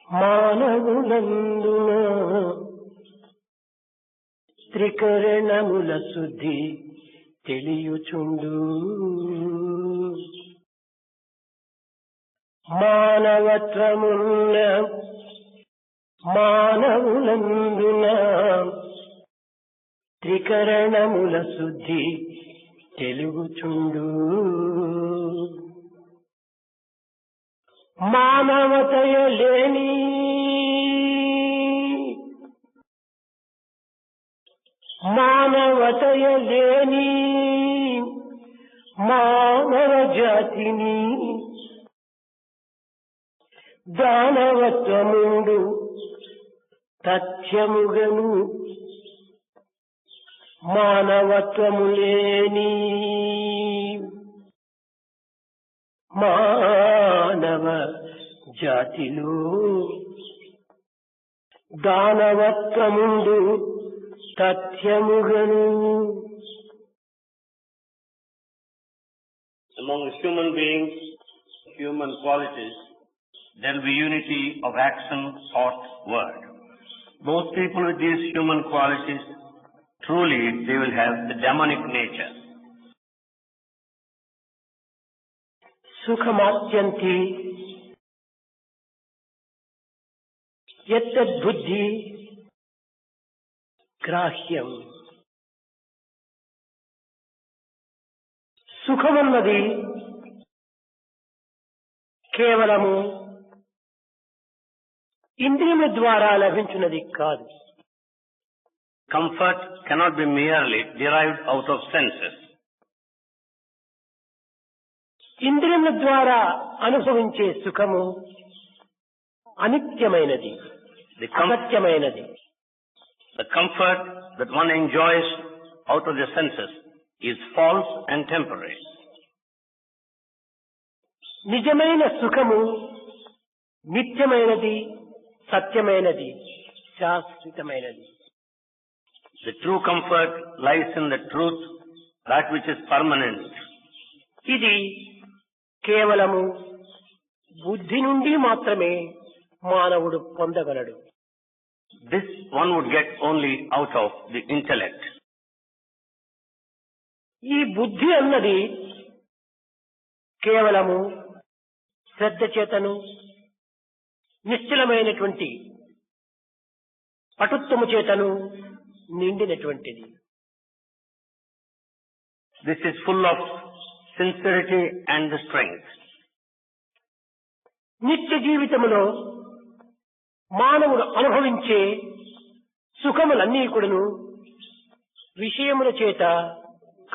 మానవులందున త్రికరణముల శుద్ధి తెలియుచుండు. మానవత్వమున్న మానవులందున త్రికరణముల శుద్ధి తెలుగుచుండు. మానవతయ లేని మానవ జాతిని దానవత్వముండు తథ్యముగను. మానవత్వము లేని మానవ జాతిలో దానవత్వముండు తథ్యముగను. Among human beings, human qualities, there will be unity of action, thought, word. Those people with these human qualities, truly they will have the demonic nature. సుఖమాత్యంతి యత్తద్బుద్ధి గ్రాహ్యం. సుఖమన్నది కేవలము ఇంద్రియముల ద్వారా లభించున్నది కాదు. Comfort cannot be merely derived out of senses. ఇంద్రియముల ద్వారా అనుభవించే సుఖము అనిత్యమైనది, అసత్యమైనది. The comfort that one enjoys out of the senses is false and temporary. నిజమైన సుఖము నిత్యమైనది, సత్యమైనది, శాశ్వతమైనది. The true comfort lies in the truth, that which is permanent. ఇది కేవలము బుద్ధి నుండి మాత్రమే మానవుడు పొందగలడు. This one would get only out of the intellect. ఈ బుద్ధి అన్నది కేవలము శ్రద్ధ చేతను నిశ్చలమైనటువంటి పటుత్వము చేతను నిండినటువంటిది. This is full of sincerity and the strength. నిత్య జీవితములో మానవుడు అనుభవించే సుఖములన్నీ కూడాను విషయముల చేత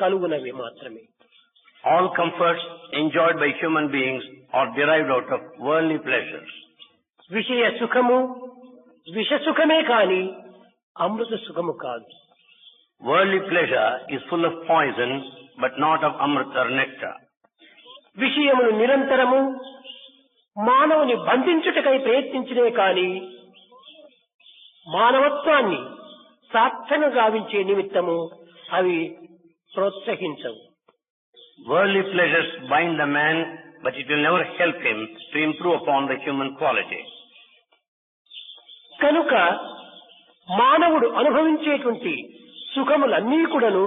కలుగునవి మాత్రమే. All comforts enjoyed by human beings are derived out of worldly pleasures. విషయ సుఖము విష సుఖమే కాని అమృత సుఖము కాదు. Worldly pleasure is full of poison, but not of amrita or nectar. విషయములు నిరంతరము మానవుని బంధించుటకై ప్రయత్నించినే కాని మానవత్వాన్ని సార్థకంగా గావించే నిమిత్తము అవి ప్రోత్సహించవు. Worldly pleasures bind the man, but it will never help him to improve upon the human quality. కనుక మానవుడు అనుభవించేటువంటి సుఖములన్నీ కూడాను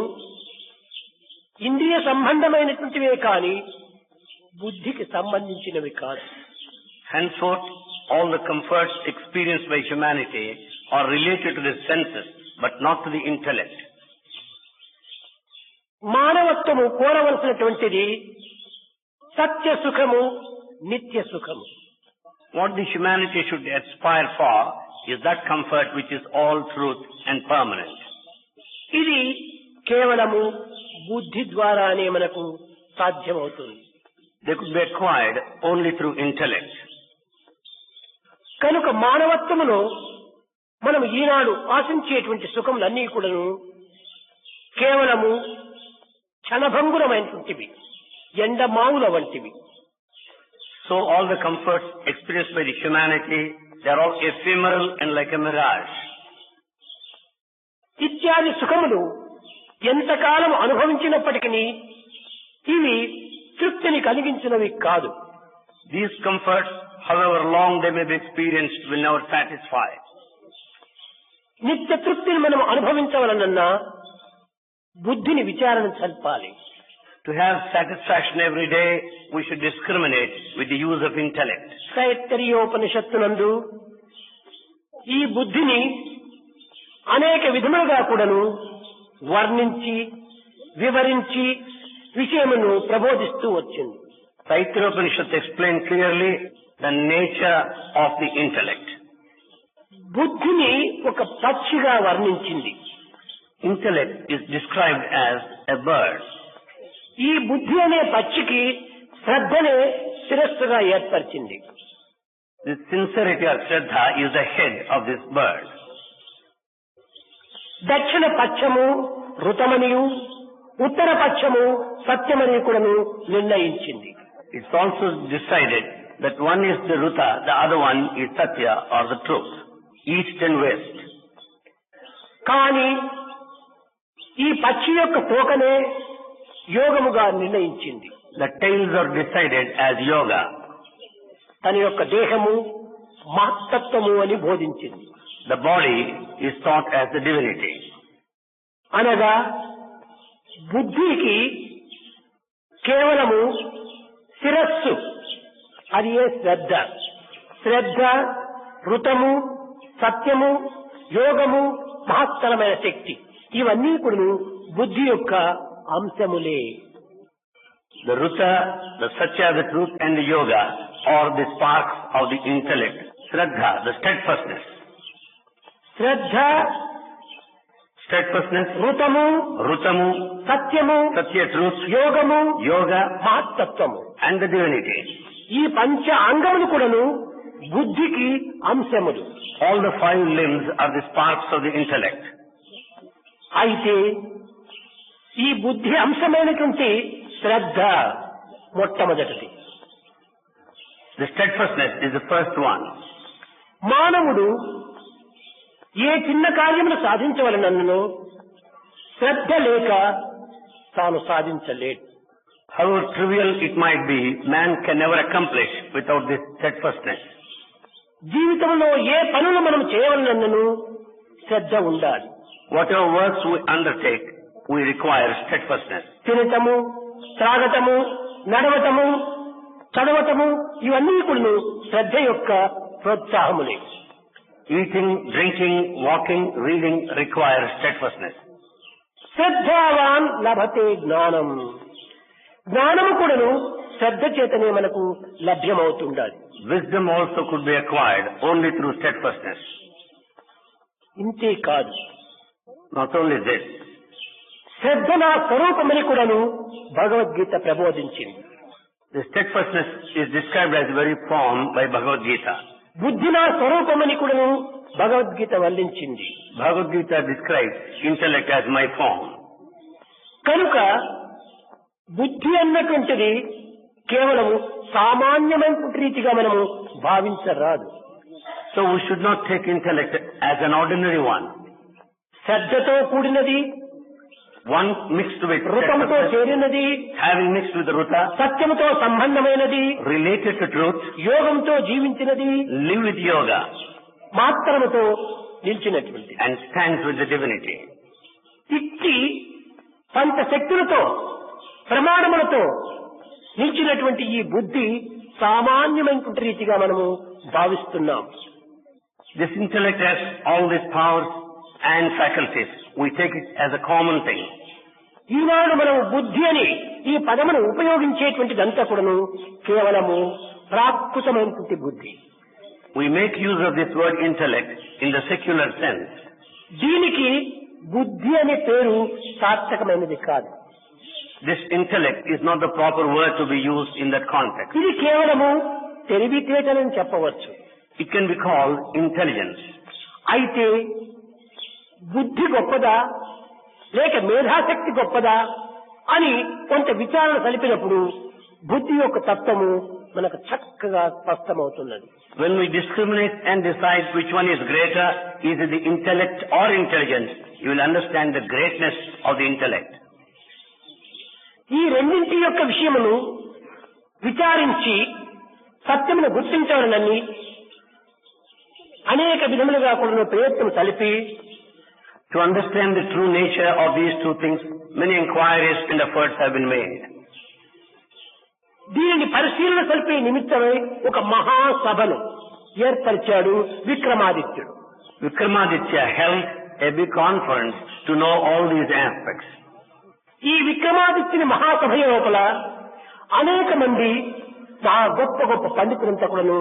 ఇంద్రియ సంబంధమైనటువంటివే కాని బుద్ధికి సంబంధించినవి కాదు. Henceforth, all the comforts experienced by humanity are related to the senses, but not to the intellect. మానవత్వము కోరవలసినటువంటిది సత్య సుఖము, నిత్య సుఖము. What the humanity should aspire for is that comfort which is all truth and permanent. ఇది కేవలము బుద్ధి ద్వారానే మనకు సాధ్యమవుతుంది. They could be acquired only through intellect. కనుక మానవత్వములో మనం ఈనాడు ఆశించేటువంటి సుఖములన్నీ కూడాను కేవలము క్షణభంగురమైనటువంటివి, ఎండమావుల వంటివి. So all the comforts experienced by the humanity, they are all ephemeral and like a mirage. ఇత్యాది సుఖములు ఎంతకాలం అనుభవించినప్పటికీ ఇవి తృప్తిని కలిగించినవి కాదు. These comforts, however long they may be experienced, will never satisfy. నిత్య తృప్తిని మనం అనుభవించవలనన్నా బుద్ధిని విచారణ చల్పాలి. To have satisfaction every day, we should discriminate with the use of intellect. తైత్తరీయోపనిషత్తునందు ఈ బుద్ధిని అనేక విధములుగా కూడాను వర్ణించి వివరించి విషయమును ప్రబోధిస్తూ వచ్చింది. Taittiriyopanishad explained clearly the nature of the intellect. బుద్ధిని ఒక పక్షిగా వర్ణించింది. Intellect is described as a bird. ఈ బుద్ధి అనే పక్షికి శ్రద్ధనే శిరస్సుగా ఏర్పరిచింది. This sincerity or Shraddha is the head of this bird. దక్షిణ పక్షము ఋతమనియు ఉత్తర పక్షము సత్యమని కూడాను నిర్ణయించింది. It's also decided that one is the Ruta, the other one is Satya or the truth, east and west. కానీ ఈ పక్షి యొక్క తోకనే యోగముగా నిర్ణయించింది. The tails are decided as yoga. తన యొక్క దేహము మహత్తత్వము అని బోధించింది. The body is taught as the divinity. అనగా బుద్ధికి కేవలము శిరస్సు అది ఏ శ్రద్ధ, శ్రద్ధ ఋతము సత్యము యోగము మహత్తరమైన శక్తి ఇవన్నీ కూడా బుద్ధి యొక్క అంశములే. The Ruta, the Satya, the truth and the yoga are the sparks of the intellect. Shraddha, the steadfastness. Shraddha Steadfastness, ఋతము Rutamu, సత్యము Satya, truth, యోగము yoga మహత్తత్వము and the divinity. ఈ పంచ అంగములు కూడాను బుద్ధికి అంశములు. All the five limbs are the sparks of the intellect. అయితే ఈ బుద్ధి అంశమైనటువంటి శ్రద్ధ మొట్టమొదటిది. The steadfastness is the first one. మానవుడు ఏ చిన్న కార్యమును సాధించవలనను శ్రద్ధ లేక తాను సాధించలేడు. However trivial it might be, man can never accomplish without this steadfastness. జీవితంలో ఏ పనులు మనం చేయవలనను శ్రద్ధ ఉండాలి. Whatever works we undertake, we require steadfastness. తినటము త్రాగటము నడవటము చదవటము ఇవన్నీ కూడా శ్రద్ధ యొక్క ప్రోత్సాహములే. Eating, drinking, walking, reading require steadfastness. శ్రద్ధావాన్ లభతే జ్ఞానం. జ్ఞానము కూడాను శ్రద్ధ చేతనే మనకు లభ్యమవుతుండాలి. Wisdom also could be acquired only through steadfastness. ఇంతే కాదు, Not only this, శ్రద్ధ నా స్వరూపమని కూడాను Bhagavad Gita ప్రబోధించింది. the steadfastness is described as very form by Bhagavad Gita. బుద్ధి నా స్వరూపమని కూడాను Bhagavad Gita వర్ణించింది. Bhagavad Gita describes intellect as my form. కనుక బుద్ధి అన్నటువంటిది కేవలము సామాన్యమైన రీతిగా మనము భావించరాదు. So we should not take intellect as an ordinary one. శ్రద్ధతో కూడినది, One mixed with ఋతముతో steadfastness, చేరినది, having mixed with the Ruta, సత్యముతో సంబంధమైనది, related to truth, యోగంతో జీవించినది, live with yoga, మాత్రముతో నిలిచినటువంటి and stands with the divinity. ఇట్టి పంచ శక్తులతో ప్రమాణములతో నిలిచినటువంటి ఈ బుద్ధి సామాన్యమైనటువంటి రీతిగా మనము భావిస్తున్నాం. This intellect has all these powers and faculties. We take it as a common thing. ఈనాడు మనం బుద్ధి అని ఈ పదమును ఉపయోగించేటువంటిదంతా కూడాను కేవలము ప్రాకృతమైనటువంటి బుద్ధి. We make use of this word intellect in the secular sense. దీనికి బుద్ధి అనే పేరు సార్థకమైనది కాదు. This intellect is not the proper word to be used in that context. ఇది కేవలము తెలివితేటలని చెప్పవచ్చు. It can be called intelligence. అయితే బుద్ధి గొప్పదా లేక మేధాశక్తి గొప్పదా అని కొంత విచారణ సలిపినప్పుడు బుద్ధి యొక్క తత్వము మనకు చక్కగా స్పష్టమవుతున్నది. When we discriminate and decide which one is greater, is it the intellect or intelligence, you will understand the greatness of the intellect. ఈ రెండింటి యొక్క విషయమును విచారించి సత్యమును గుర్తించాలని అనేక విధములుగా కూడా ప్రయత్నం కలిపి To understand the true nature of these two things, many inquiries and efforts have been made. దీనిని పరిశీలన కలిపే నిమిత్తమై ఒక మహాసభను ఏర్పరిచాడు విక్రమాదిత్యుడు. Vikramaditya held a big conference to know all these aspects. ఈ విక్రమాదిత్యుని మహాసభ లోపల అనేక మంది చాలా గొప్ప గొప్ప పండితులంతా కూడాను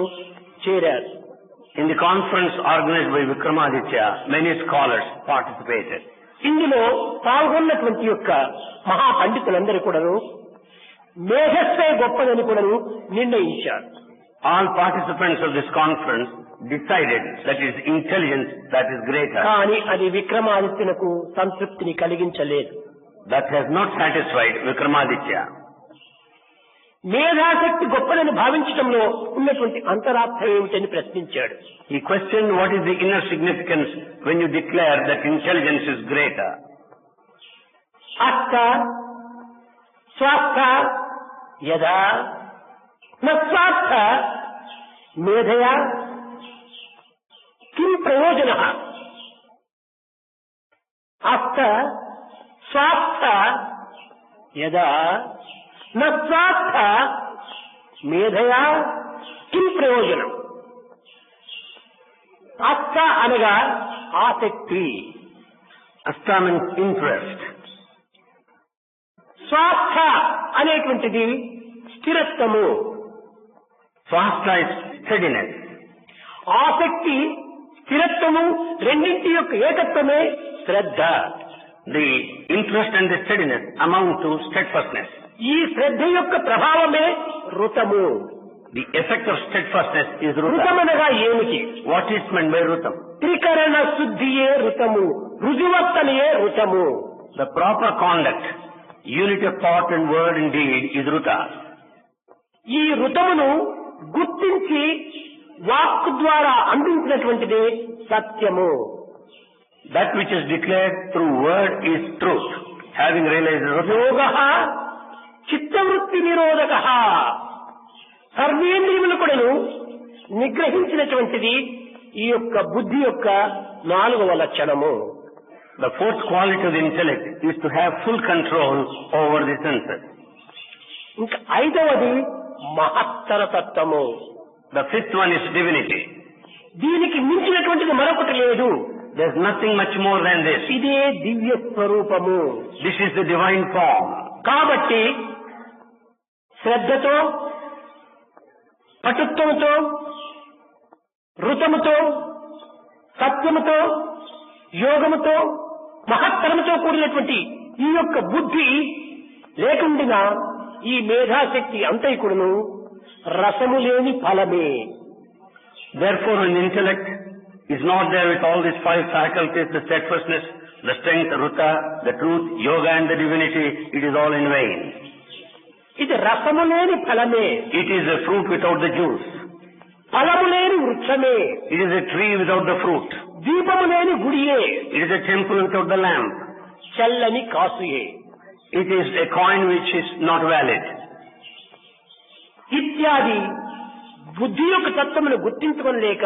చేరారు. In the conference organized by Vikramaditya, many scholars participated. ఇందులో పాల్గొన్నటువంటి యొక్క మహా పండితులందరూ కూడాను మేధస్సే గొప్పదని కూడాను నిర్ణయించారు. All participants of this conference decided that it is intelligence that is greater. కానీ అది విక్రమాదిత్యునకు సంతృప్తిని కలిగించలేదు. That has not satisfied Vikramaditya. మేధాశక్తి గొప్పదని భావించడంలో ఉన్నటువంటి అంతరార్థం ఏమిటని ప్రశ్నించాడు. He questioned what is the inner significance when you declare that intelligence is greater. అస్థ స్వాస్థ యదా నస్వాస్థ మేధయా కిం ప్రయోజనః. అస్థ స్వాస్థ యదా నస్వాస్థ మేధయా కిం ప్రయోజనం. అస్థ అనగా ఆసక్తి, Asta means interest. స్వాస్థ అనేటువంటిది స్థిరత్వము. Swastha is steadiness. ఆసక్తి స్థిరత్వము రెండింటి యొక్క ఏకత్వమే శ్రద్ధ. The interest and the steadiness amount to steadfastness. ఈ శ్రద్ధ యొక్క ప్రభావమే ఋతము. The effect of steadfastness is rutam. ఋతమనగా ఏమిటి? What is meant by rutam? త్రికరణ శుద్ధియే ఋతము, రుజువర్తనయే ఋతము. The proper conduct, unity of thought and word and deed is ruta. ఈ ఋతమును గుర్తించి వాక్కు ద్వారా అందించినటువంటిదే సత్యము. That which is declared through word is truth. Having realized rutam. యోగః చిత్తవృత్తి నిరోధకః. సర్వేంద్రియములు కూడాను నిగ్రహించినటువంటిది ఈ యొక్క బుద్ధి యొక్క 4వ లక్షణము. The fourth quality of the intellect is to have full control over the senses. ఇంకా 5వది మహత్తర తత్వము. The fifth one is divinity. దీనికి మించినటువంటిది మరొకటి లేదు. There is nothing much more than this. ఇదే దివ్య స్వరూపము. This is the divine form. కాబట్టి శ్రద్ధతో, పటుత్వముతో, ఋతముతో, సత్యముతో, యోగముతో, మహత్తరముతో కూడినటువంటి ఈ యొక్క బుద్ధి లేకుండా ఈ మేధాశక్తి అంతైకుడును రసము లేని ఫలమే. Therefore, an intellect is not there with all these 5 faculties, the steadfastness, the strength, ruta, the truth, yoga and the divinity, it is all in vain. ఇది రసము లేని ఫలమే. It is a fruit without the juice. ఫలము లేని వృక్షమే. It is a tree without the fruit. దీపము లేని గుడియే. It is a temple without the lamp. చల్లని కాసుయే. It is a coin which is not valid. ఇత్యాది బుద్ధి యొక్క తత్వమును గుర్తించుకోలేక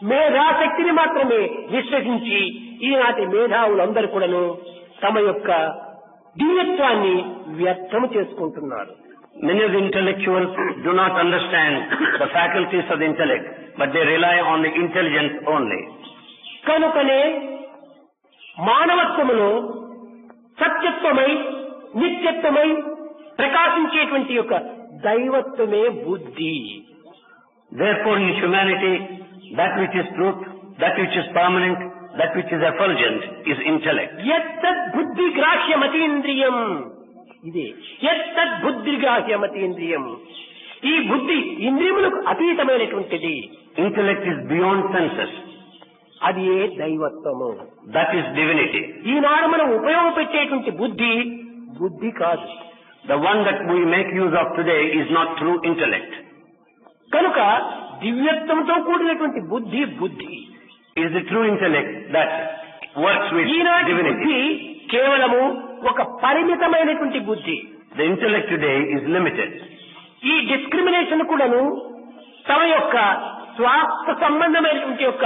మేధాశక్తిని మాత్రమే విశ్వసించి ఈనాటి మేధావులందరూ కూడాను తమ యొక్క దివ్యత్వాన్ని వ్యర్థము చేసుకుంటున్నారు. Many of the intellectuals do not understand the faculties of the intellect, but they rely on the intelligence only. కనుకనే మానవత్వములో సత్యత్వమై నిత్యత్వమై ప్రకాశించేటువంటి యొక్క దైవత్వమే బుద్ధి. Therefore, in humanity, that which is truth, that which is permanent, that which is effulgent is intellect. యత్తద్ బుద్ధి గ్రాహ్యమతీంద్రియం. ఇదే యత్తద్ బుద్ధి గ్రాహ్యమతీంద్రియం. ఈ బుద్ధి ఇంద్రియములకు అతీతమైనటువంటిది. Intellect is beyond senses. అది ఏ దైవత్వము. That is divinity. ఈనాడు మనం ఉపయోగపెట్టేటువంటి బుద్ధి బుద్ధి కాదు. The one that we make use of today is not true intellect. కనుక దివ్యత్వంతో కూడినటువంటి బుద్ధి బుద్ధి. It is the true intellect that works with ఈనాటి divinity. బుద్ధి కేవలము ఒక పరిమితమైనటువంటి బుద్ధి. The intellect today is limited. ఈ డిస్క్రిమినేషన్ కూడాను తమ యొక్క స్వార్థ సంబంధమైనటువంటి యొక్క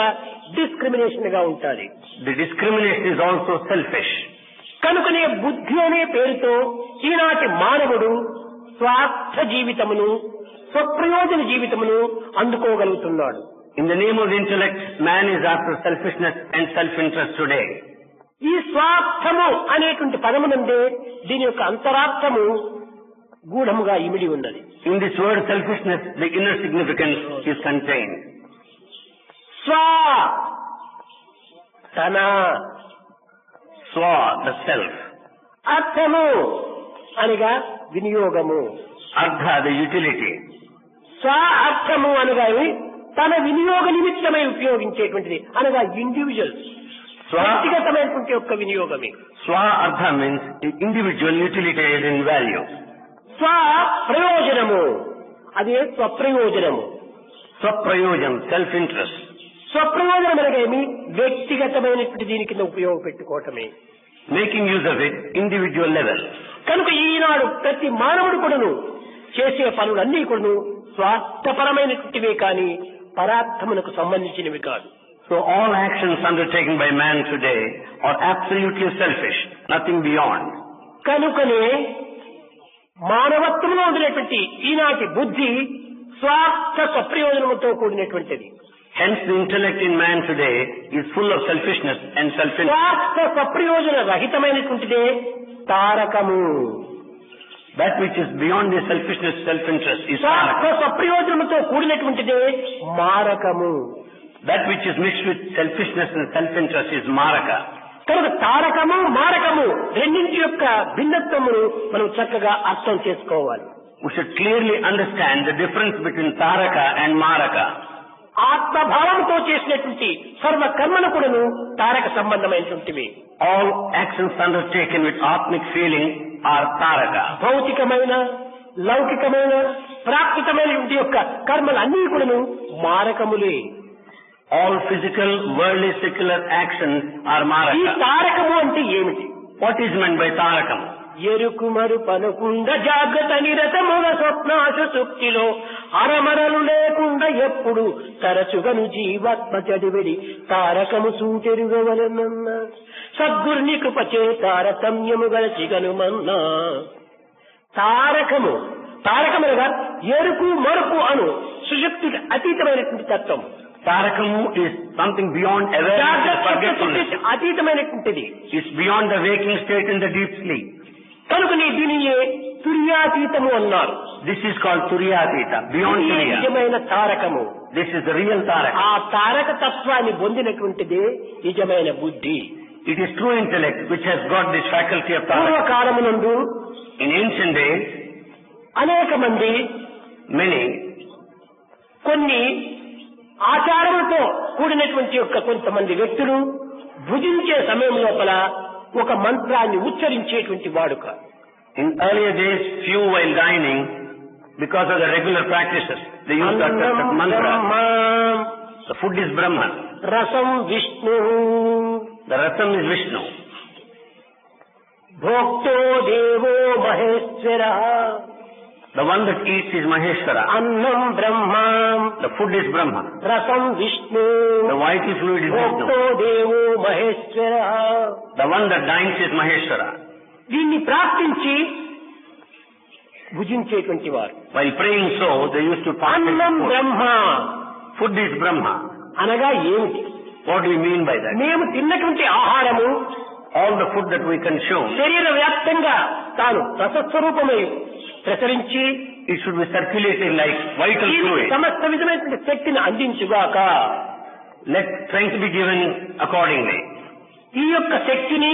డిస్క్రిమినేషన్ గా ఉంటుంది. The discrimination is also selfish. కనుకనే బుద్ధి అనే పేరుతో ఈనాటి మానవుడు స్వార్థ జీవితమును స్వప్రయోజన జీవితమును అందుకోగలుగుతున్నాడు. In the name of the intellect, man is after selfishness and self-interest today. ఈ స్వార్థము అనేటువంటి పదమునందే దీని యొక్క అంతరార్థము గూఢముగా ఇమిడి ఉన్నది. In this word selfishness, the inner significance is contained. స్వ తన Swa, the self. అర్థము అనగా వినియోగము. Ardha, the utility. స్వ అర్థము అనగా తన వినియోగ నిమిత్తమై ఉపయోగించేటువంటిది అనగా ఇండివిజువల్ వ్యక్తిగతమైనటువంటి యొక్క వినియోగమే. Swa Ardha means individual utilitarian value. స్వ ప్రయోజనము అదే స్వప్రయోజనము. Swaprayojan, self-interest. స్వప్రయోజనం అనగా వ్యక్తిగతమైనటువంటి దీని కింద ఉపయోగపెట్టుకోవటమే. Making use of it, individual level. కనుక ఈనాడు ప్రతి మానవుడు కూడాను చేసే పనులన్నీ కూడాను స్వార్థపరమైనటువంటివే కానీ పరార్థమునకు సంబంధించినవి కాదు. So all actions undertaken by man today are absolutely selfish, nothing beyond. కనుకనే మానవత్వంలో ఉండేటువంటి ఈనాటి బుద్ధి స్వార్థ స్వప్రయోజనముతో కూడినటువంటిది. Hence the intellect in man today is full of selfishness and self-interest. స్వార్థ స్వప్రయోజన రహితమైనటువంటిదే తారకము. That which is beyond the selfishness, self-interest is స్వార్థ taraka. స్వప్రయోజనముతో కూడినటువంటిదే మారకము. That which is mixed with selfishness and self-interest is maraka. కనుక తారకము మారకము రెండింటి యొక్క భిన్నత్వమును మనం చక్కగా అర్థం చేసుకోవాలి. We should clearly understand the difference between taraka and maraka. ఆత్మభావంతో చేసినటువంటి సర్వ కర్మలు కూడాను తారక సంబంధమైనటువంటివి. All actions undertaken with atmic feeling are taraka. భౌతికమైన లౌకికమైన ప్రాకృతమైనటువంటి యొక్క కర్మలు అన్నీ కూడాను మారకములే. All physical, worldly, secular actions are ఈ maraka. తారకము అంటే ఏమిటి? What is meant by tarakam? ఎరుకుమరు పనుకుండ జాగ్రత్త నిరతముల స్వప్నాశ సుక్తిలో అరమరలు లేకుండా ఎప్పుడు తరచుగను జీవాత్మ చడివిడి తారకము సూటెరుగవలనన్న సద్గురుని కృపచే తారతమ్యము గలచిగనుమన్నా. తారకము తారకమనగా ఎరుకు మరుపు అను సుశక్తికి అతీతమైనటువంటి తత్వం. Tarakamu is something beyond awareness and జాగ్రత్త forgetfulness. సుశక్తికి అతీతమైనటువంటిది. It's beyond the waking state and the deep sleep. కనుకనే దీనియే తుర్యాతీతము అన్నారు. This is called Turyatita, beyond ఇది Turya. నిజమైన తారకము. This is the real Taraka. ఆ తారక తత్వాన్ని పొందినటువంటిదే నిజమైన బుద్ధి. It is true intellect which has got this faculty of Taraka. పూర్వకాలమునందు In ancient days, అనేక మంది many కొన్ని ఆచారములతో కూడినటువంటి యొక్క కొంతమంది వ్యక్తులు భుజించే సమయం లోపల ఒక మంత్రాన్ని ఉచ్చరించేటువంటి వాడుక. in earlier days, few while dining, because of the regular practices, they used that mantra. The food is Brahman. రసం Vishnu The rasam is Vishnu. భోక్తో దేవో Maheshwara The one that eats is Maheshwara. అన్నం బ్రహ్మ The food is Brahma. రసం Vishnu The vital fluid is భోక్తో Vishnu. దేవో Maheshwara. The one that dines is Maheshwara. దీన్ని ప్రార్థించి భుజించేటువంటి వారు. While praying so, they used to partake అన్నం food. Brahma Food is Brahma. అనగా ఏమిటి? What do we mean by that? మేము తిన్నటువంటి ఆహారము All the food that we consume, శరీర వ్యాప్తంగా తాను రసస్వరూపమై ప్రసరించి it should be circulated like vital దీనికి fluid. సమస్త విధమైనటువంటి శక్తిని అందించుగాక. Let strength be given accordingly. ఈ యొక్క శక్తిని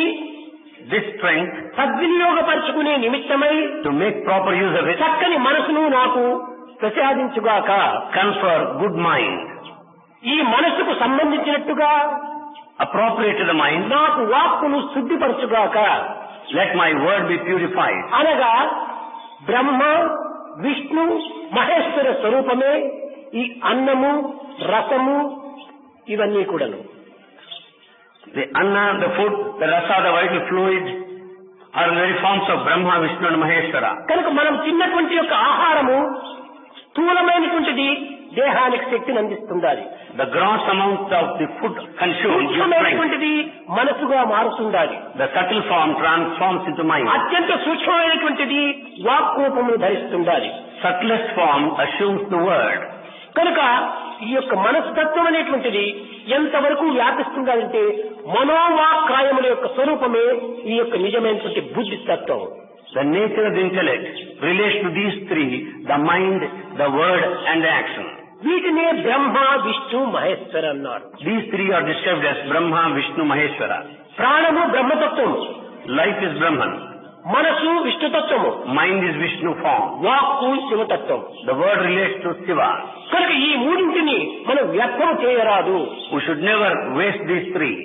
This strength, సద్వినియోగపరుచుకునే నిమిత్తమై to make proper use of it, చక్కని మనసును నాకు ప్రసాదించుగాక. confer good mind. ఈ మనసుకు సంబంధించినట్టుగా Appropriate to the mind, నాకు వాక్కును శుద్ధిపరచుగాక. let my word be purified. అనగా బ్రహ్మ విష్ణు మహేశ్వర స్వరూపమే ఈ అన్నము రసము ఇవన్నీ కూడాను. The anna, the food, the rasa, the vital fluid are the very forms of Brahma, Vishnu and Maheshwara. కనుక మనం తిన్నటువంటి యొక్క ఆహారము స్థూలమైనటువంటిది దేహానికి శక్తిని అందిస్తుండాలి. The gross amount of the food consumed gives strength. సూక్ష్మమైనటువంటిది మనసుగా మారుతుండాలి. The subtle form transforms into mind. అత్యంత సూక్ష్మమైనటువంటిది walk రూపమును ధరిస్తుండాలి. Subtlest form assumes the word. కనుక ఈ యొక్క మనస్తత్వం అనేటువంటిది ఎంతవరకు వ్యాపిస్తుందంటే మనోవాక్కాయముల యొక్క స్వరూపమే ఈ యొక్క నిజమైనటువంటి బుద్ధి తత్వం. The nature of the intellect relates to these three: the mind, the word and the action. వీటినే బ్రహ్మ, విష్ణు, మహేశ్వర అన్నారు. These three are described as Brahma, Vishnu, Maheshwara. ప్రాణము బ్రహ్మతత్వము, Life is Brahman. మనసు విష్ణుతత్వము, Mind is Vishnu form. వాక్కు శివతత్వం. The word relates to Shiva. కనుక ఈ మూడింటిని మనం వ్యర్థం చేయరాదు. We should never waste these three.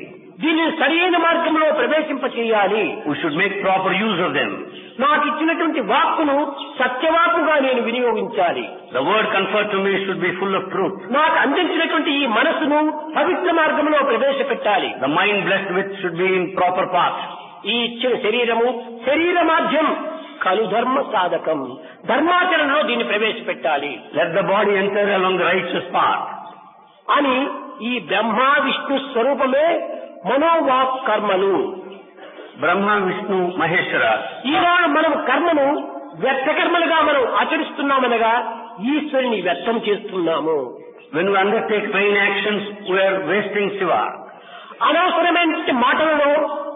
దీనిని సరైన మార్గంలో ప్రవేశింపచేయాలి. We should make proper use of them. నాకు ఇచ్చినటువంటి వాక్కును సత్యవాక్కుగా నేను వినియోగించాలి. The word conferred to me should be full of truth. నాకు అందించినటువంటి ఈ మనసును పవిత్ర మార్గంలో ప్రవేశపెట్టాలి. The mind blessed with should be in proper path. ఈ ఇచ్చిన శరీరము శరీర మాధ్యం కలు ధర్మ సాధకం, ధర్మాచరణలో దీన్ని ప్రవేశపెట్టాలి. Let the body enter along the righteous path. అని ఈ బ్రహ్మ విష్ణు స్వరూపమే మనోవాక్ కర్మలు. Brahma, Vishnu, Maheshwara. ఈనాడు మనం కర్మను వ్యర్థ కర్మలుగా మనం ఆచరిస్తున్నామనగా ఈశ్వరుని వ్యర్థం చేస్తున్నాము. When we undertake vain actions, we are wasting Shiva. అనవసరమైన మాటలలో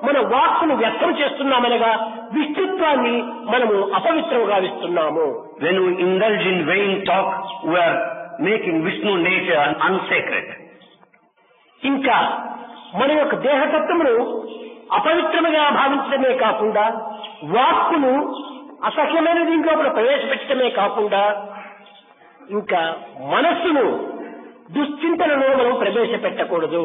మన వాక్కును వ్యర్థం చేస్తున్నామనగా విష్ణుత్వాన్ని మనము అపవిత్రంగా గావిస్తున్నాము. When we indulge in vain talk, we are making Vishnu nature unsacred. ఇంకా మన యొక్క దేహతత్వమును అపవిత్రముగా భావించడమే కాకుండా వాక్కును అసహ్యమైన దీంట్లో ప్రవేశపెట్టడమే కాకుండా ఇంకా మనస్సును దుశ్చింతనలో మనం ప్రవేశపెట్టకూడదు.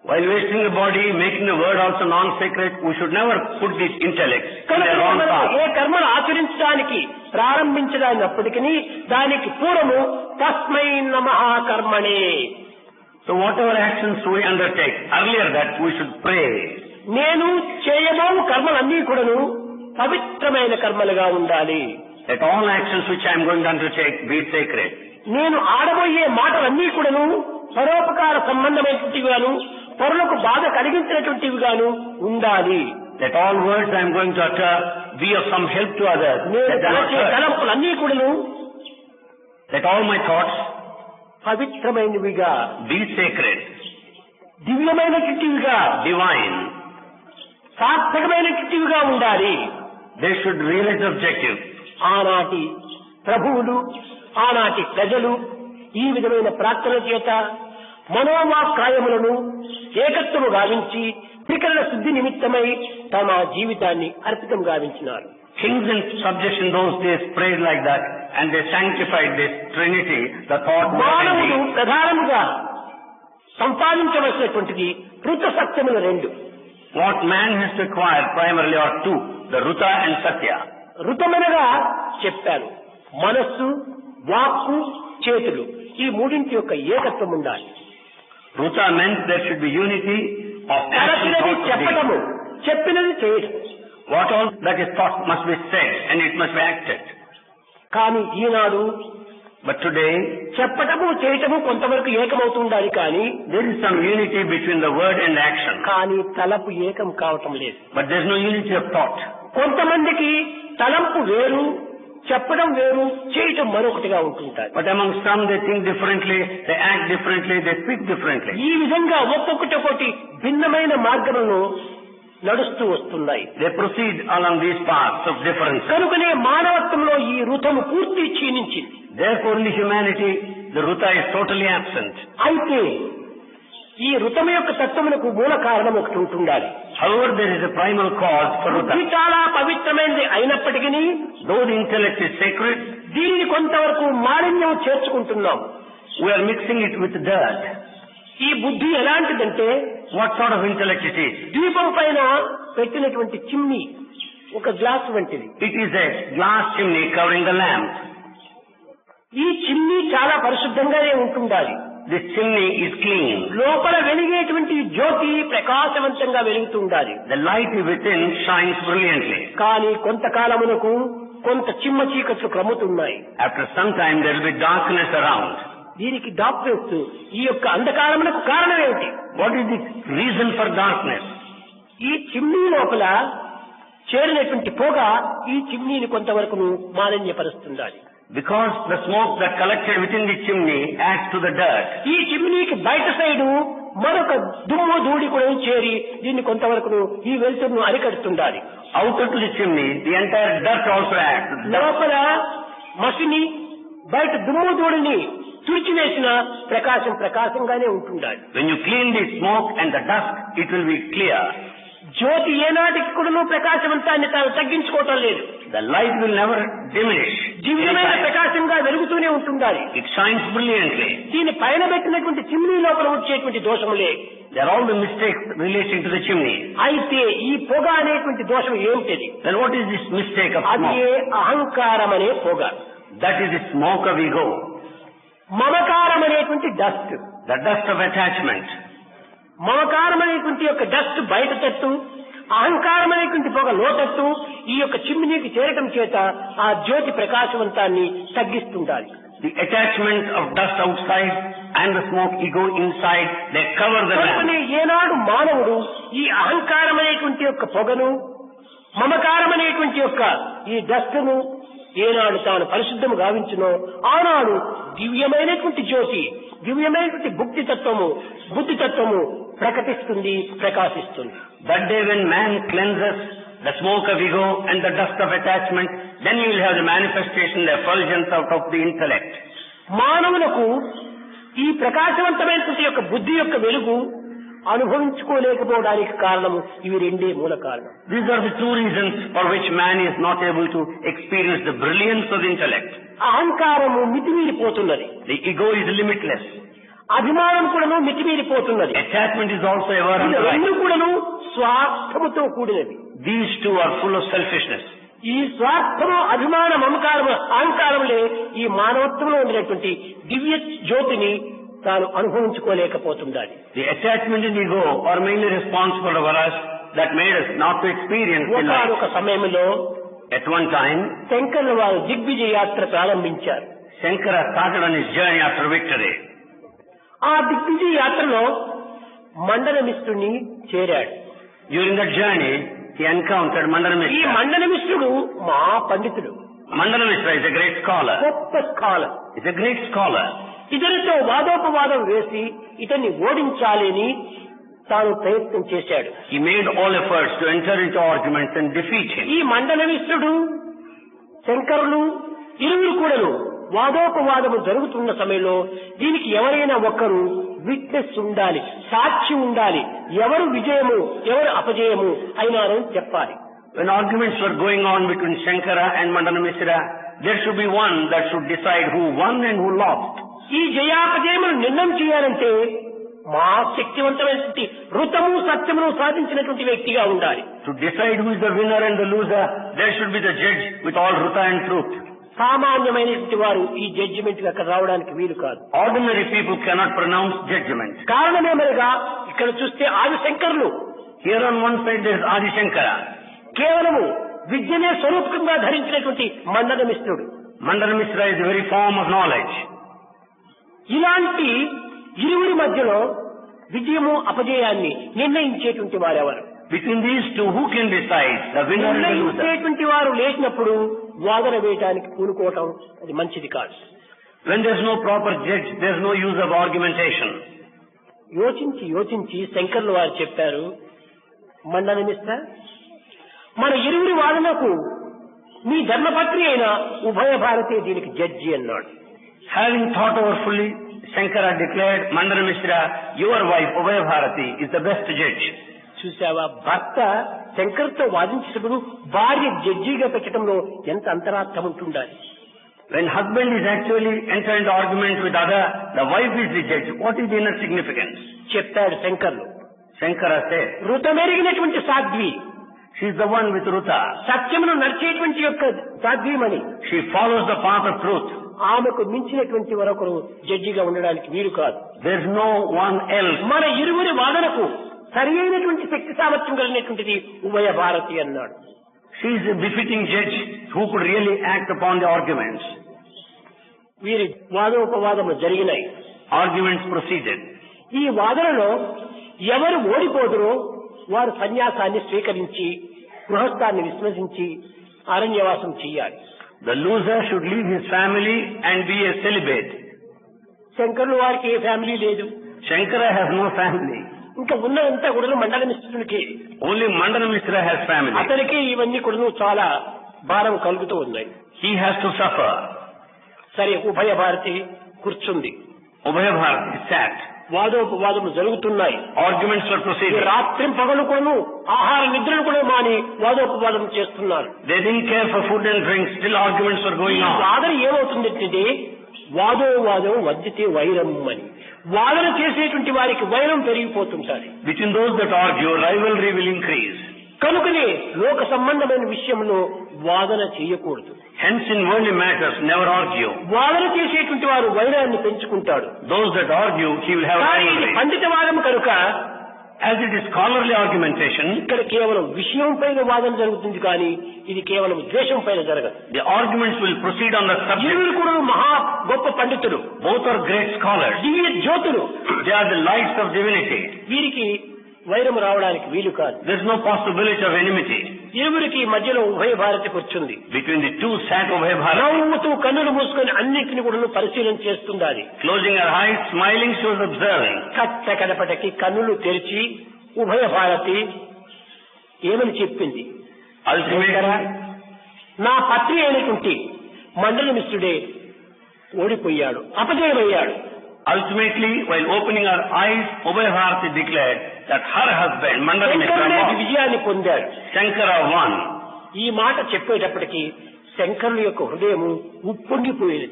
While wasting the body, making the word also non-sacred, we should never put this intellect in the wrong path. ఏ కర్మను ఆచరించడానికి ప్రారంభించడానికప్పటికీ దానికి పూర్వము తస్మై నమః కర్మణే. So whatever actions we undertake, earlier that we should pray. నేను చేయబోవు కర్మలన్నీ కూడాను పవిత్రమైన కర్మలుగా ఉండాలి. Let all actions which I am going to undertake be sacred. నేను ఆడబోయే మాటలన్నీ కూడాను పరోపకార సంబంధమైనటువంటివిగాను పరులకు బాధ కలిగించినటువంటివిగాను ఉండాలి. Let all words I am going to utter be of some help to others. నేను తలచే తలంపులన్నీ కూడాను Let all my thoughts పవిత్రమైనవిగా, be sacred, దివ్యమైనటువంటివిగా, divine. సార్థకమైనటువంటివిగా ఉండాలి. They should realize the objective. ఆనాటి ప్రభువులు, ఆనాటి ప్రజలు ఈ విధమైన ప్రార్థన చేత మనోవాక్కాయములను ఏకత్వము గావించి త్రికరణ శుద్ధి నిమిత్తమై తమ జీవితాన్ని అర్పితం గావించినారు. Kings and subjects in those days prayed like that, and they sanctified this Trinity, the thought, word and మానవుడు deed. ప్రధానముగా సంపాదించవలసినటువంటిది ఋత సత్యముల రెండు. What man has to acquire primarily are two, the Ruta and Satya. ఋతమనగా చెప్పాను, మనస్సు, వాక్కు, చేతులు, ఈ మూడింటి యొక్క ఏకత్వం ఉండాలి. Ruta meant there should be unity of action, తలచినది thought, చెప్పటము, deed. చెప్పినది చేయడం. What all that is thought must be said and it must be acted. కానీ ఈనాడు But today, చెప్పటము చేయటము కొంతవరకు ఏకమవుతుండాలి, కానీ there is some unity between the word and action. కానీ తలపు ఏకం కావటం లేదు. But there is no unity of thought. కొంతమందికి తలంపు వేరు, చెప్పడం వేరు, చేయటం మరొకటిగా ఉంటుంటారు. But among some they think differently, they act differently, they speak differently. ఈ విధంగా ఒక్కొక్కటి భిన్నమైన మార్గములను నడుస్తూ వస్తున్నాయి. They proceed along these paths of difference. కనుకనే మానవత్వంలో ఈ ఋతము పూర్తి క్షీణించింది. Therefore in humanity, the Ruta is totally absent. అయితే ఈ ఋతము యొక్క తత్వమునకు మూల కారణం ఒకటి ఉంటుండాలి. However, there is a primal cause for బుద్ధి Ruta. చాలా పవిత్రమైనది అయినప్పటికీ Though the intellect is sacred, దీనిని కొంతవరకు మాలిన్యం చేర్చుకుంటున్నాం. we are mixing it with dirt. ఈ బుద్ధి ఎలాంటిదంటే What sort of intellect it is? దీపం పైన పెట్టినటువంటి చిమ్ని, ఒక గ్లాస్ వంటిది. It is a glass chimney covering the lamp. ఈ చిమ్ని చాలా పరిశుద్ధంగానే ఉంటుండాలి. this chimney is clean. లోపల వెలిగేటువంటి జ్యోతి ప్రకాశవంతంగా వెలుగుతూ ఉండాలి. The light within shines brilliantly. కానీ కొంతకాలమునకు కొంత చిమ్మ చీకట్లు క్రమ్ముతున్నాయి. After some time there will be darkness around. దీనికి డాక్టర్స్ ఈ యొక్క అంధకారమునకు కారణం ఏమిటి? What is the reason for darkness? ఈ చిమ్నీ లోపల చేరినటువంటి పొగ ఈ చిమ్నీని కొంతవరకు మాలిన్యపరుస్తుండాలి. Because the smoke that collected within the chimney adds to the dirt. ఈ చిమ్నీకి బయట సైడు మరొక దుమ్ము ధూళి కూడా చేరి దీన్ని కొంతవరకు ఈ వెలుతురును అరికడుతుండాలి. Outer to the chimney, the entire dirt also adds. లోపల మసిని బయట దుమ్ము ధూళిని తుడిచివేసిన ప్రకాశంగానే ఉంటుండాలి. When you clean the smoke and the dust, it will be clear. జ్యోతి ఏనాటికి కూడా ప్రకాశవంతాన్ని తాను తగ్గించుకోవటం లేదు. The light will never diminish. దివ్యమైన ప్రకాశంగా వెలుగుతూనే ఉంటుండాలి. It shines brilliantly. దీని పైన పెట్టినటువంటి చిమ్నీ లోపల వచ్చేటువంటి దోషములే. There are all the mistakes relating to the chimney. అయితే ఈ పొగ అనేటువంటి దోషం ఏమిటది? Then what is this mistake of అది smoke? అహంకారం అనే పొగ. That is the smoke of ego. మమకారం అనేటువంటి dust. The dust of attachment. మమకారం అనేటువంటి యొక్క డస్ట్ బయట తట్టు, అహంకారం అనేటువంటి పొగ లోతట్టు ఈ యొక్క చిమ్నీకి చేరటం చేత ఆ జ్యోతి ప్రకాశవంతాన్ని తగ్గిస్తుండాలి. The attachment of dust outside and the smoke ego inside, they cover the lamp. ఏనాడు మానవుడు ఈ అహంకారం అనేటువంటి యొక్క పొగను, మమకారం అనేటువంటి యొక్క ఈ డస్ట్ను ఏనాడు తాను పరిశుద్ధము గావించునో ఆనాడు దివ్యమైనటువంటి జ్యోతి, దివ్యమైనటువంటి బుద్ధితత్వము ప్రకటిస్తుంది, ప్రకాశిస్తుంది. That day when man cleanses the smoke of ego and the dust of attachment, then you will have the manifestation, the effulgence out of the intellect. మానవులకు ఈ ప్రకాశవంతమైనటువంటి యొక్క బుద్ధి యొక్క వెలుగు అనుభవించుకోలేకపోవడానికి కారణము ఇవి రెండే మూల కారణం. These are the two reasons for which man is not able to experience the brilliance of the intellect. అహంకారము మితిమీరిపోతున్నది. The ego is limitless. అభిమానం కూడాను మితిమీరిపోతున్నది. Attachment is also ever on the రెండు rise. కూడాను స్వార్థముతో కూడినవి. These two are full of selfishness. ఈ స్వార్థము, అభిమాన, మమకారము, అహంకారములే ఈ మానవత్వంలో ఉండినటువంటి దివ్య జ్యోతిని తాను అనుభవించుకోలేకపోతుండాలి. The attachment and ego are mainly responsible for us that made us not to experience the light. ఒక సమయంలో At one time, శంకరుల వారు దిగ్విజయ యాత్ర ప్రారంభించారు. Shankara started on his journey after victory. ఆ దిగ్విజయ యాత్రలో మండన మిశ్రుని చేరాడు. During that journey, he encountered Mandana ఈ Mishra. మండన మిశ్రుడు మా పండితుడు, Mandana Mishra is a great scholar. గొప్ప scholar. He's a great scholar. ఇతనితో వాదోపవాదం వేసి ఇతన్ని ఓడించాలని తాను ప్రయత్నం చేశాడు. He made all efforts to enter into arguments and defeat him. ఈ మండన మిశ్రుడు, శంకరులు ఇరువురు కూడాను వాదోపవాదము జరుగుతున్న సమయంలో దీనికి ఎవరైనా ఒక్కరు విట్నెస్ ఉండాలి, సాక్షి ఉండాలి, ఎవరు విజయము ఎవరు అపజయము అయినారని చెప్పాలి. When arguments were going on between Shankara and Mandana Mishra, there should be one that should decide who won and who lost. ఈ జయాపజయమును నిర్ణయం చేయాలంటే మా శక్తివంతమైనటువంటి ఋతము సత్యమును సాధించినటువంటి వ్యక్తిగా ఉండాలి. To decide who is the winner and the loser, there should be the judge with all ruta and truth. సామాన్యమైనటువంటి వారు ఈ జడ్జిమెంట్ అక్కడ రావడానికి వీలు కాదు. Ordinary people cannot pronounce judgment. కారణమేమనగా ఇక్కడ చూస్తే ఆదిశంకరులు, Here on one side there is Adi Shankara. కేవలము విద్యనే స్వరూపంగా ధరించినటువంటి మండన మిశ్రుడు. Mandana Mishra is the very form of knowledge. ఇలాంటి ఇరువురి మధ్యలో విజయము అపజయాన్ని నిర్ణయించేటువంటి వారెవరు? Between these two, who can decide the winner and the loser? నిర్ణయించేటువంటి వారు లేచినప్పుడు వాదన వేయడానికి పూనుకోవటం అది మంచిది కాదు. When there is no proper judge, there is no use of argumentation. యోచించి శంకర్లు వారు చెప్పారు, మండన మిశ్ర, మన ఇరువురి వాదనకు మీ ధర్మపత్ని అయిన ఉభయ భారతి దీనికి జడ్జి అన్నాడు. Having thought over fully, Shankara declared, Mandana Mishra, your wife, Ubhaya Bharati, is the best judge. చూసావా, భర్త శంకర్తో వాదించినప్పుడు భార్య జడ్జిగా పెట్టడంలో ఎంత అంతరార్థం ఉంటుండాలి. When husband is actually entering into argument with other, the wife is the judge. What is the inner significance? చెప్పాడు శంకర్లు. Shankara said, ఋతమెరిగినటువంటి Sadhvi, she is the one with ruta. సత్యమును నడిచేటువంటి యొక్క సాధ్వీమని, She follows the path of truth. ఆమెకు మించినటువంటి మరొకరు జడ్జిగా ఉండడానికి వీలు కాదు. There is no one else. మన ఇరువురి వాదనకు సరి అయినటువంటి శక్తి సామర్థ్యం కలిగినటువంటిది ఉభయ భారతి అన్నాడు. She is a befitting judge who could really act upon the arguments. వీరి వాదోపవాదములు జరిగినాయి. Arguments proceeded. ఈ వాదనలో ఎవరు ఓడిపోదురో వారు సన్యాసాన్ని స్వీకరించి గృహస్థాన్ని విశ్వసించి అరణ్యవాసం చెయ్యాలి. The loser should leave his family and be a celibate. శంకరులు వారికి ఏ ఫ్యామిలీ లేదు. Shankara has no family. ఇంకా ఉన్నదంతా కూడా మండల మిశ్రునికి. Only Mandana Mishra has family. అతనికి ఇవన్నీ కూడా చాలా భారం కలుగుతూ ఉన్నాయి. He has to suffer. సరే, ఉభయ భారతి కూర్చుంది. Ubhaya Bharati sat. వాదోపవాదములు జరుగుతున్నాయి. Arguments were proceeding. రాత్రి పగలు కూడాను ఆహార నిద్రలు కూడా మాని వాదోపవాదం చేస్తున్నారు. They didn't care for food and drink. Still arguments were going on. వాదన ఏమవుతుందంటే వాదోవాదం వర్ధితే వైరం అని. వాదన చేసేటువంటి వారికి వైరం పెరిగిపోతుంటారు. Between those that argue, rivalry will increase. కనుకనే లోక సంబంధమైన విషయంలో వాదన చేయకూడదు. Hence, in worldly matters, never argue. వాదన చేసేటువంటి వారు వైరాన్ని పెంచుకుంటాడు. Those that argue, he will have rivalry. పండితవాదం కనుక As it is scholarly argumentation, ఇక్కడ కేవలం విషయం పైన వాదన జరుగుతుంది, కానీ ఇది కేవలం ద్వేషం పైన జరగదు. the arguments will proceed on the subject. ఇరువురు కూడా మహా గొప్ప పండితులు, Both are great scholars. దివ్య జ్యోతులు. They are the lights of divinity. వీరికి వైరం రావడానికి వీలు కాదు. There is no possibility of enmity. ఇరువురికి మధ్యలో ఉభయ భారతి కూర్చుంది. Between the two sat Ubhaya Bharati. నవ్వుతూ కన్నులు మూసుకొని అన్నింటిని కూడా పరిశీలన చేస్తుంది. Closing her eyes, smiling, she was observing. కట్ట కడపటకి కన్నులు తెరిచి ఉభయ భారతి ఏమని చెప్పింది? Ultimately, నా పత్ని అయినటువంటి మండల మిశ్రుడే ఓడిపోయాడు, అపజయమయ్యాడు. ultimately, while opening her eyes, Ubhaya Bharati declared that her husband, Mandana Mishra, శంకరుడే won. విజయాన్ని పొందాడు. Shankara won. ఈ మాట చెప్పేటప్పటికి శంకరుల యొక్క హృదయము ఉప్పొంగిపోయేది.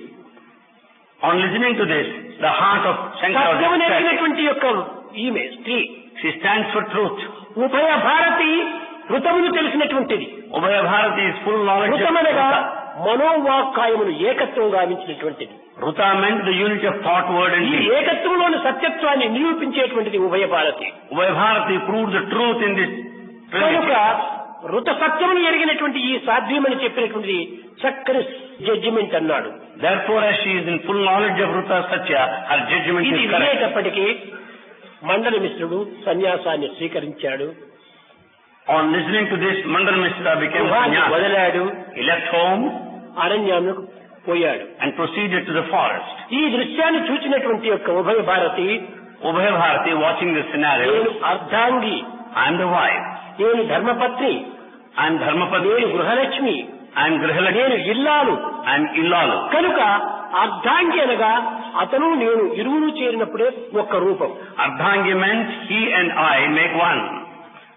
On listening to this, the heart of Shankara was excited. సత్యమైనటువంటి యొక్క ఈమె స్త్రీ, She stands for truth. ఉభయ Bharati ఋతములు తెలిసినటువంటిది. Ubhaya Bharati is full knowledge of ఋతమనగా Ruta. మనోవాక్కాయములు ఏకత్వం గావించినటువంటిది. Ruta meant the unity of thought, word and ఈ deed. ఏకత్వంలోని సత్యత్వాన్ని నిరూపించేటువంటిది ఉభయ Bharati. Ubhaya Bharati proved the truth in this కనుక religion. ఋత సత్యమును ఎరిగినటువంటి ఈ సాధ్యమని చెప్పినటువంటిది చక్కని జడ్జిమెంట్ అన్నాడు. Therefore, as she is in full knowledge of Ruta Satya, her judgment ఇది is correct. వినేటప్పటికీ మండల మిశ్రుడు సన్యాసాన్ని స్వీకరించాడు. On listening to this, Mandana Mishra became గృహాన్ని sannyasi. వదిలాడు, He left home అరణ్యానికి పోయాడు. and proceeded to the forest. ఈ దృశ్యాన్ని చూచినటువంటి యొక్క ఉభయ Bharati, Ubhaya Bharati, watching this scenario, నేను అర్ధాంగి, I am the wife, నేను ధర్మపత్ని, I am నేను Dharmapatni, Gruhalakshmi, I am Grihalakshmi, నేను ఇల్లాలు. I am Illalu. కనుక అర్ధాంగి అనగా అతను నేను ఇరువురు చేరినప్పుడే ఒక్క రూపం. Ardhangi meant he and I make one.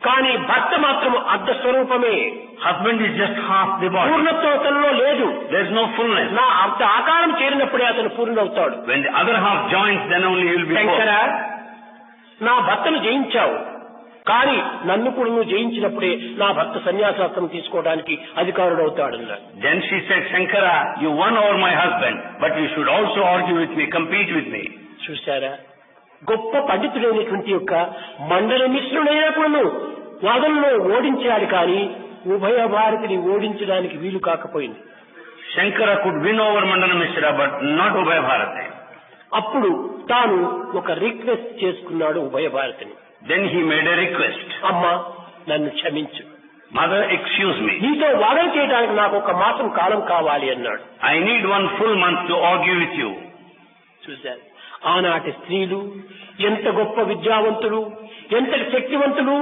కానీ భర్త మాత్రం అర్ధ స్వరూపమే. Husband is just half the body. పూర్ణత్వం అతనిలో లేదు. There is no fullness. నా అర్ధ ఆకారం చేరినప్పుడే అతను పూర్ణవుతాడు. When the other half joins, then only he will be Shankara, full. నా భర్తను జయించావు, కానీ నన్ను కూడా నువ్వు జయించినప్పుడే నా భర్త సన్యాసాస్త్రం తీసుకోవడానికి అధికారుడు అవుతాడు అన్నాడు. Then she said, Shankara, you won over my husband, but you should also argue with me, compete with me. చూశారా, గొప్ప పండితుడైనటువంటి యొక్క మండల మిశ్రుడైనా కూడా వాదనలో ఓడించాడు, కానీ ఉభయ భారతిని ఓడించడానికి వీలు కాకపోయింది. Shankara could win over Mandana Mishra, but not Ubhaya Bharati. అప్పుడు తాను ఒక రిక్వెస్ట్ చేసుకున్నాడు ఉభయ భారతిని. Then he made a request. అమ్మా, నన్ను క్షమించు, Mother, excuse me. నీతో వాదన చేయడానికి నాకు ఒక మాసం కాలం కావాలి అన్నాడు. I need 1 full month to argue with you. చూశారు, ఆనాటి స్త్రీలు ఎంత గొప్ప విద్యావంతులు, ఎంతటి శక్తివంతులు,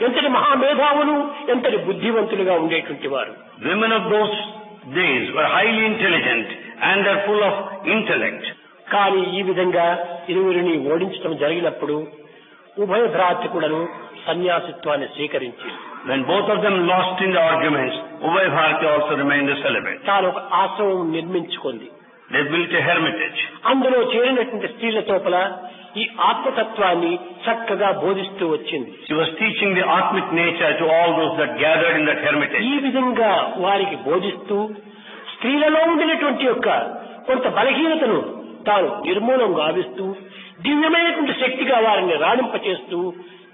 ఎంతటి మహామేధావులు, ఎంతటి బుద్ధివంతులుగా ఉండేటువంటి వారు. Women of those days were highly intelligent and they're full of intellect. కానీ ఈ విధంగా ఇరువురిని ఓడించడం జరిగినప్పుడు ఉభయ భ్రాతృ కూడాను సన్యాసిత్వాన్ని స్వీకరించి When both of them lost in the arguments, Ubhaya Bharati also remained a celibate. తాను ఒక ఆశ్రమం నిర్మించుకుంది. They built a hermitage. అందులో చేరినటువంటి స్త్రీల తోపల ఈ ఆత్మతత్వాన్ని చక్కగా బోధిస్తూ వచ్చింది. She was teaching the Atmic nature to all those that gathered in that hermitage. ఈ విధంగా వారికి బోధిస్తూ స్త్రీలలో ఉండినటువంటి యొక్క కొంత బలహీనతను తాను నిర్మూలం గావిస్తూ దివ్యమైనటువంటి శక్తిగా వారిని రాణింపచేస్తూ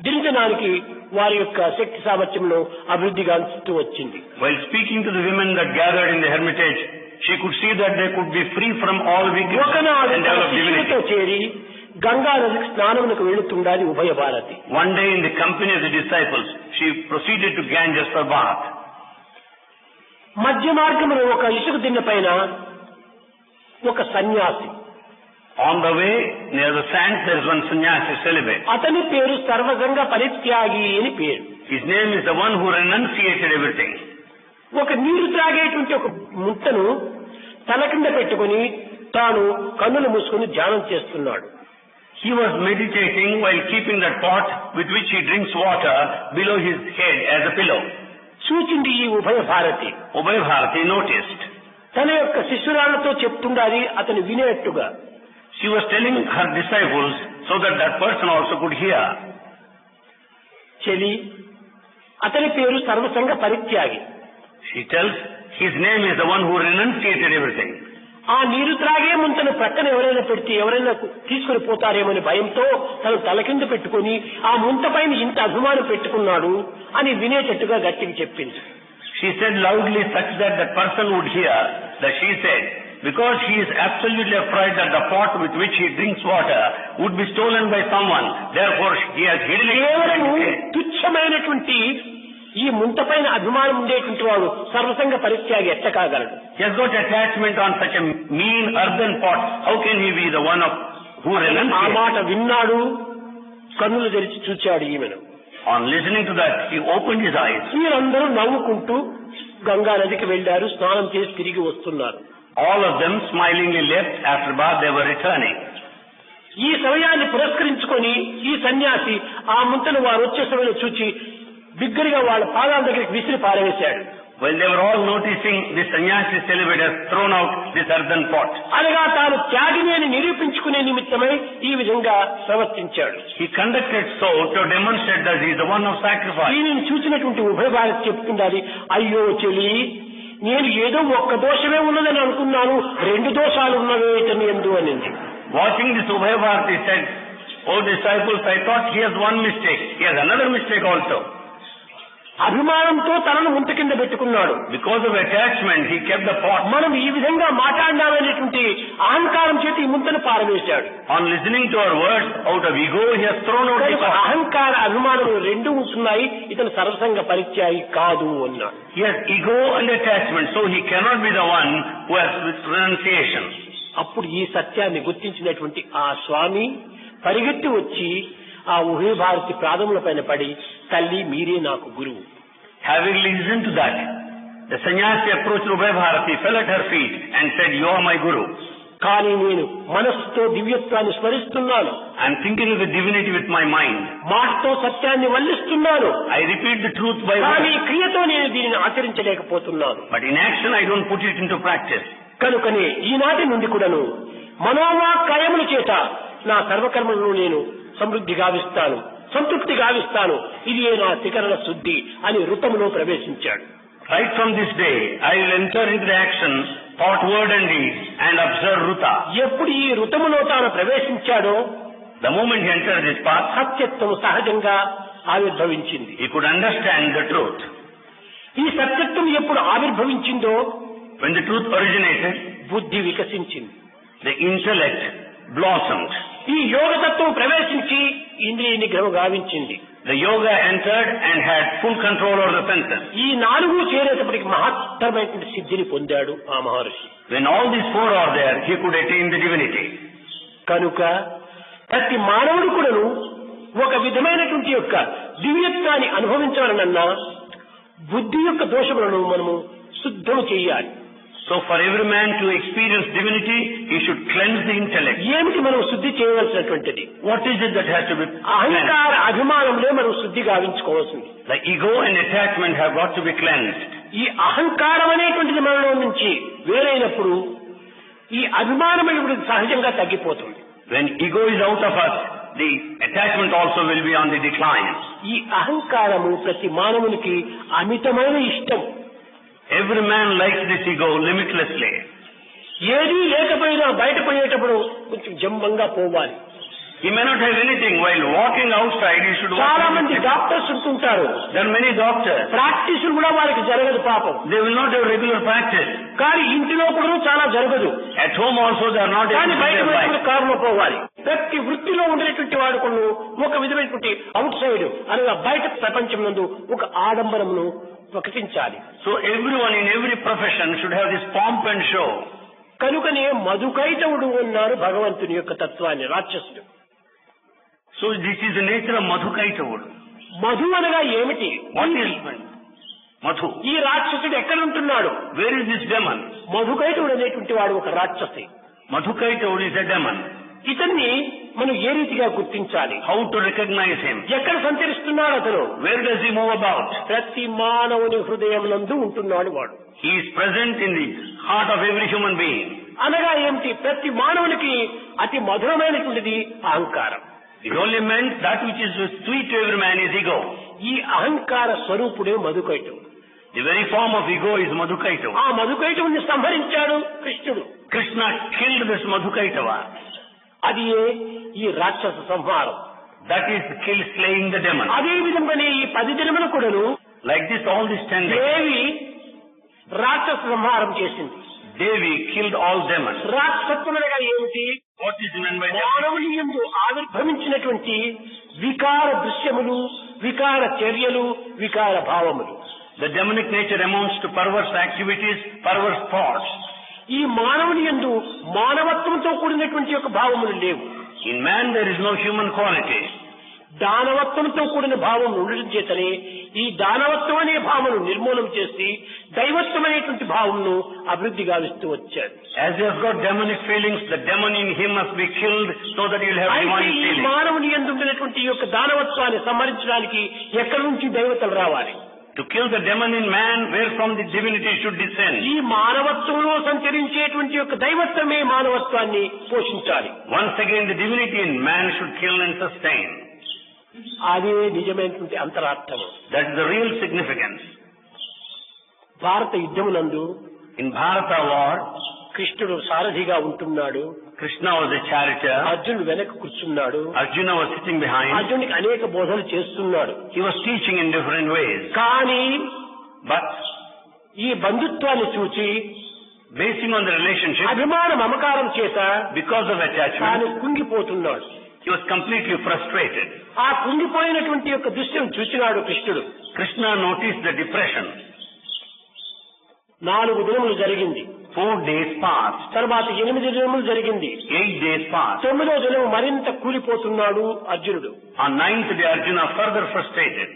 దించడానికి వారి యొక్క శక్తి సామర్థ్యంలో అభివృద్ధి గావిస్తూ వచ్చింది. While speaking to the women that gathered in the hermitage, she could see that they could be free from all weakness ఒకనాడు and develop శిష్యులతో divinity. చేరి గంగా నదికి స్నానమునకు వెళుతుండాలి ఉభయ Bharati. One day in the company of the disciples, she proceeded to Ganges for bath. మధ్య మార్గంలో ఒక ఇసుక దిన్నె పైన ఒక సన్యాసి, On the way, near the sands, there is one sannyasi celibate. అతని పేరు సర్వసంగ పరిత్యాగి అని పేరు. His name is the one who renunciated everything. ఒక నీరు త్రాగేటువంటి ఒక ముట్టను తల కింద పెట్టుకుని తాను కన్నులు మూసుకుని ధ్యానం చేస్తున్నాడు. He was meditating while keeping that pot with which he drinks water below his head as a pillow. చూచింది ఈ ఉభయ భారతి. Ubhay Bharati noticed. తన యొక్క శిష్యురాలతో చెప్తుండాలి అతను వినేట్టుగా. She was telling her disciples so that that person also could hear. చెలి, అతని పేరు సర్వసంగ పరిత్యాగి. She tells his name is the one who renunciated everything. ఆ నీరు త్రాగే ముంతను ప్రక్కన ఎవరైనా పెడితే ఎవరైనా తీసుకుని పోతారేమని భయంతో తను తల కింద పెట్టుకుని ఆ ముంత పైన ఇంత అభిమానం పెట్టుకున్నాడు అని వినేటట్టుగా గట్టిగా చెప్పింది. She said loudly such that the person would hear that she said, because he is absolutely afraid that the pot with which he drinks water would be stolen by someone, therefore he has hidden కేవలము it. తుచ్చమైనటువంటి ఈ ముంత పైన అభిమానం ఉండేటువంటి వాడు సర్వసంగ పరిత్యాగి ఎట్ట కాగలడు? He has got attachment on such a mean earthen pot. How can he be the one of who ఆ renunciates? మాట విన్నాడు, కన్నులు తెరిచి చూచాడు ఈమెను. On listening to that, he opened his eyes. వీరందరూ నవ్వుకుంటూ గంగా నదికి వెళ్లారు, స్నానం చేసి తిరిగి వస్తున్నారు. All of them smilingly left. After bath, they were returning. ఈ సమయాన్ని పురస్కరించుకొని ఈ సన్యాసి ఆ ముంతను వారు వచ్చే సమయంలో చూచి బిగ్గరగా వాళ్ళ పాదాల దగ్గరికి విసిరి పారవేశాడు. When they were all noticing, the sannyasi celibate has thrown out this earthen pot. అనగా తాను త్యాగిని అని నిరూపించుకునే నిమిత్తమై ఈ విధంగా ప్రవర్తించాడు. He conducted so to demonstrate that he is the one of sacrifice. దీనిని చూసినటువంటి ఉభయ భారతి చెప్తుండాలి, అయ్యో చెలి, నేను ఏదో ఒక్క దోషమే ఉన్నదని అనుకున్నాను, రెండు దోషాలు ఉన్నవే ఇతని యందు అనింది. Watching this, Ubhay Bharati said, "O disciples, I thought he has one mistake. He has another mistake also." అభిమానంతో తనను ముంత కింద పెట్టుకున్నాడు. Because of attachment, he kept the pot. మనం ఈ విధంగా మాట్లాడినామనేటువంటి అహంకారం చేతి ఈ ముంతను పారవేశాడు. On listening to our words, out of ego, he has thrown out the pot. అహంకార అభిమానములు రెండు ఉంటున్నాయి, ఇతను సర్వసంగ పరిత్యాగి కాదు అన్నాడు. He has ego and attachment, so he cannot be the one who has renunciation. అప్పుడు ఈ సత్యాన్ని గుర్తించినటువంటి ఆ స్వామి పరిగెత్తి వచ్చి ఆ ఉభయ భారతి పాదముల పైన పడి, తల్లి మీరే నాకు గురువు. Having listened to that, the sannyasi approached Ubhay Bharati, fell at her feet and said, "You are my guru. కానీ నేను మనస్సుతో దివ్యత్వాన్ని స్మరిస్తున్నాను, I am thinking of the divinity with my mind. మాటతో సత్యాన్ని వల్లిస్తున్నాను, I repeat the truth by కానీ word. క్రియతో నేను దీనిని ఆచరించలేకపోతున్నాను. But in action, I don't put it into practice." కనుకనే ఈనాటి నుండి కూడాను మనోవాక్కాయముల చేత నా సర్వకర్మలను నేను సమృద్ధి గావిస్తాను, సంతృప్తి గావిస్తాను, ఇది నా శిఖరణ శుద్ధి అని ఋతములో ప్రవేశించాడు. Right from this day, I will enter into the action, thought, word and deed, and observe Ruta. ఎప్పుడు ఈ ఋతములో తాను ప్రవేశించాడో The moment he entered this path, సత్యత్వము సహజంగా ఆవిర్భవించింది. he could understand the truth. ఈ సత్యత్వం ఎప్పుడు ఆవిర్భవించిందో When the truth originated, బుద్ధి వికసించింది. the intellect blossomed. ఈ యోగతత్వం ప్రవేశించి ఇంద్రియ నిగ్రహం గావించింది. The yoga entered and had full control over the senses. ఈ నాలుగు చేరేటప్పటికి మహత్తరమైనటువంటి సిద్ధిని పొందాడు ఆ మహర్షి. When all these four are there, he could attain the divinity. కనుక ప్రతి మానవుడు కూడాను ఒక విధమైనటువంటి యొక్క దివ్యత్వాన్ని అనుభవించాలనన్నా బుద్ధి యొక్క దోషములను మనము శుద్ధము చేయాలి. So for every man to experience divinity, he should cleanse the intellect. ఏమిటి మనం శుద్ధి చేయవలసినటువంటిది? What is it that has to be cleansed? అహంకార అభిమానంలో మనం శుద్ధి గావించుకోవాల్సింది. The ego and attachment have got to be cleansed. ఈ అహంకారం అనేటువంటిది మనలో నుంచి వేరైనప్పుడు ఈ అభిమానం అనేటువంటిది సహజంగా తగ్గిపోతుంది. When ego is out of us, the attachment also will be on the decline. ఈ అహంకారము ప్రతి మానవునికి అమితమైన ఇష్టం. Every man likes this ego limitlessly. ఏదీ లేకపోయినా బయట పోయేటప్పుడు కొంచెం జంబంగా పోవాలి. He may not have anything. While walking outside, he should చాలా walk. మంది డాక్టర్స్ ఉంటుంటారు. There are many doctors. Practice కూడా వారికి జరగదు పాపం. They will not have regular practice. కానీ ఇంటిలో కూడా చాలా జరగదు. At home also they are not able కానీ to బయట get పోయేటప్పుడు by. కారులో పోవాలి. ప్రతి వృత్తిలో ఉండేటువంటి వాడుకును ఒక విధమైనటువంటి అవుట్ సైడ్ అనగా బయట ప్రపంచం నందు ఒక ఆడంబరమును ప్రకటించాలి. So everyone in every profession should have this pomp and show. కనుకనే మధుకైటవుడు ఉన్నారు భగవంతుని యొక్క తత్వాన్ని రాక్షసుడు. So this is the nature of Madhukaitavud. Madhu అనగా ఏమిటి? What is Madhu? ఈ రాక్షసుడు ఎక్కడ ఉంటున్నాడు? Where is this demon? మధుకైటవుడు అనేటువంటి వాడు ఒక రాక్షసి. Madhukaitavud is a demon. ఇతన్ని మనం ఏ రీతిగా గుర్తించాలి? How to recognize him? ఎక్కడ సంచరిస్తున్నాడు అతను? Where does he move about? ప్రతి మానవుని హృదయం నందు ఉంటున్నాడు వాడు. He is present in the heart of every human being. అనగా ఏమిటి? ప్రతి మానవునికి అతి మధురమైనటువంటిది అహంకారం. It only meant that which is sweet to every man is ego. ఈ అహంకార స్వరూపుడే మధుకైటవుడు. The very form of ego is Madhukaitava. ఆ మధుకైటవుని సంహరించాడు కృష్ణుడు. Krishna killed this Madhukaitava. అది ఈ రాక్షస సంహారం. That is slaying the demon. అదే విధంగానే ఈ 10 దినములు కూడాను Like this, all these 10 days, దేవి రాక్షస సంహారం చేసింది. Devi killed all demons. రాక్షసత్వం అనగా ఏమిటి? What is meant by that? మానవుని యందు ఆవిర్భవించినటువంటి వికార దృశ్యములు, వికార చర్యలు, వికార భావములు. The demonic nature amounts to perverse activities, perverse thoughts. ఈ మానవుని యందు మానవత్వంతో కూడినటువంటి యొక్క భావములు లేవు. In man there is no human quality. దానవత్వంతో కూడిన భావం ఉండడం చేతనే ఈ దానవత్వం అనే భావను నిర్మూలన చేసి దైవత్వం అనేటువంటి భావంను అభివృద్ధి గావిస్తూ వచ్చాడు. As he has got demonic feelings, the demon in him must be killed so that he will have అయితే demonic ఈ feelings. మానవుని యందు ఉండేటువంటి యొక్క దానవత్వాన్ని సంహరించడానికి ఎక్కడి నుంచి దైవతలు రావాలి? To kill the demon in man, where from the divinity should descend. ఈ మానవత్వంలో సంచరించేటువంటి యొక్క దైవత్వమే మానవత్వాన్ని పోషించాలి. Once again, the divinity in man should kill and sustain. అదే నిజమైనటువంటి అంతరార్థము. That is the real significance. భారత యుద్ధమునందు In Bharata war, కృష్ణుడు సారథిగా ఉంటున్నాడు. Krishna was a charioteer. అర్జునుడు వెనక కూర్చున్నాడు. Arjuna was sitting behind. అర్జునుడికి అనేక బోధనలు చేస్తున్నాడు. He was teaching in different ways. కానీ But ఈ బంధుత్వాన్ని చూచి basing on the relationship, అభిమాన మమకారం చేత because of తాను attachment, కుంగిపోతున్నాడు. he was completely frustrated. ఆ కుంగిపోయినటువంటి యొక్క దృశ్యం చూసినాడు కృష్ణుడు. Krishna noticed the depression. 4 దినములు జరిగింది. 4 days passed. తర్వాత 8 దినములు జరిగింది. 8 days passed. 9వ దినం మరింత కూలిపోతున్నాడు అర్జునుడు. On 9th day, Arjuna further frustrated.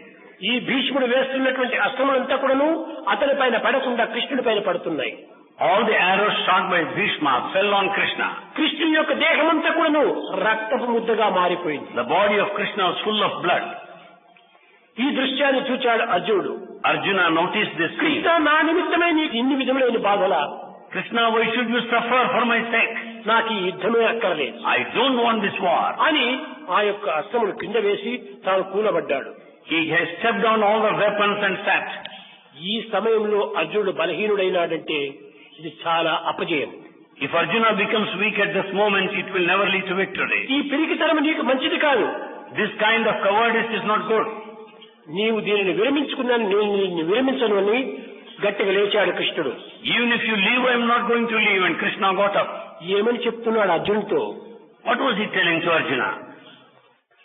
ఈ భీష్ముడు వేస్తున్నటువంటి అస్త్రములంతా కూడాను అతని పైన పడకుండా కృష్ణుడి పైన పడుతున్నాయి. All the arrows shot by Bhishma fell on Krishna. కృష్ణుని యొక్క దేహమంతా కూడాను రక్తపు ముద్దగా మారిపోయింది. The body of Krishna was full of blood. ఈ దృశ్యాన్ని చూచాడు అర్జునుడు. Arjuna noticed this scene. Krishna, నా నిమిత్తమే నీకు ఇన్ని విధములైన బాధలా? Krishna, why should you suffer for my sake? నాకు ఈ యుద్ధమే అక్కర్లేదు I don't want this war. అని ఆ యొక్క అస్త్రమును కింద వేసి తాను కూలబడ్డాడు. He has stepped down all the weapons and sat. ఈ సమయంలో అర్జునుడు బలహీనుడైనాడంటే ఇది చాలా అపజయం. If Arjuna becomes weak at this moment, it will never lead to victory. ఈ పిరికితనం నీకు మంచిది కాదు. This kind of cowardice is not good. నీవు దీనిని విరమించుకున్నాను, నేను నిన్ను విరమించను అని గట్టిగా లేచాడు కృష్ణుడు. Even if you leave, I am not going to leave. And Krishna got up. ఏమని చెప్తున్నాడు అర్జునుడితో? What was he telling to Arjuna?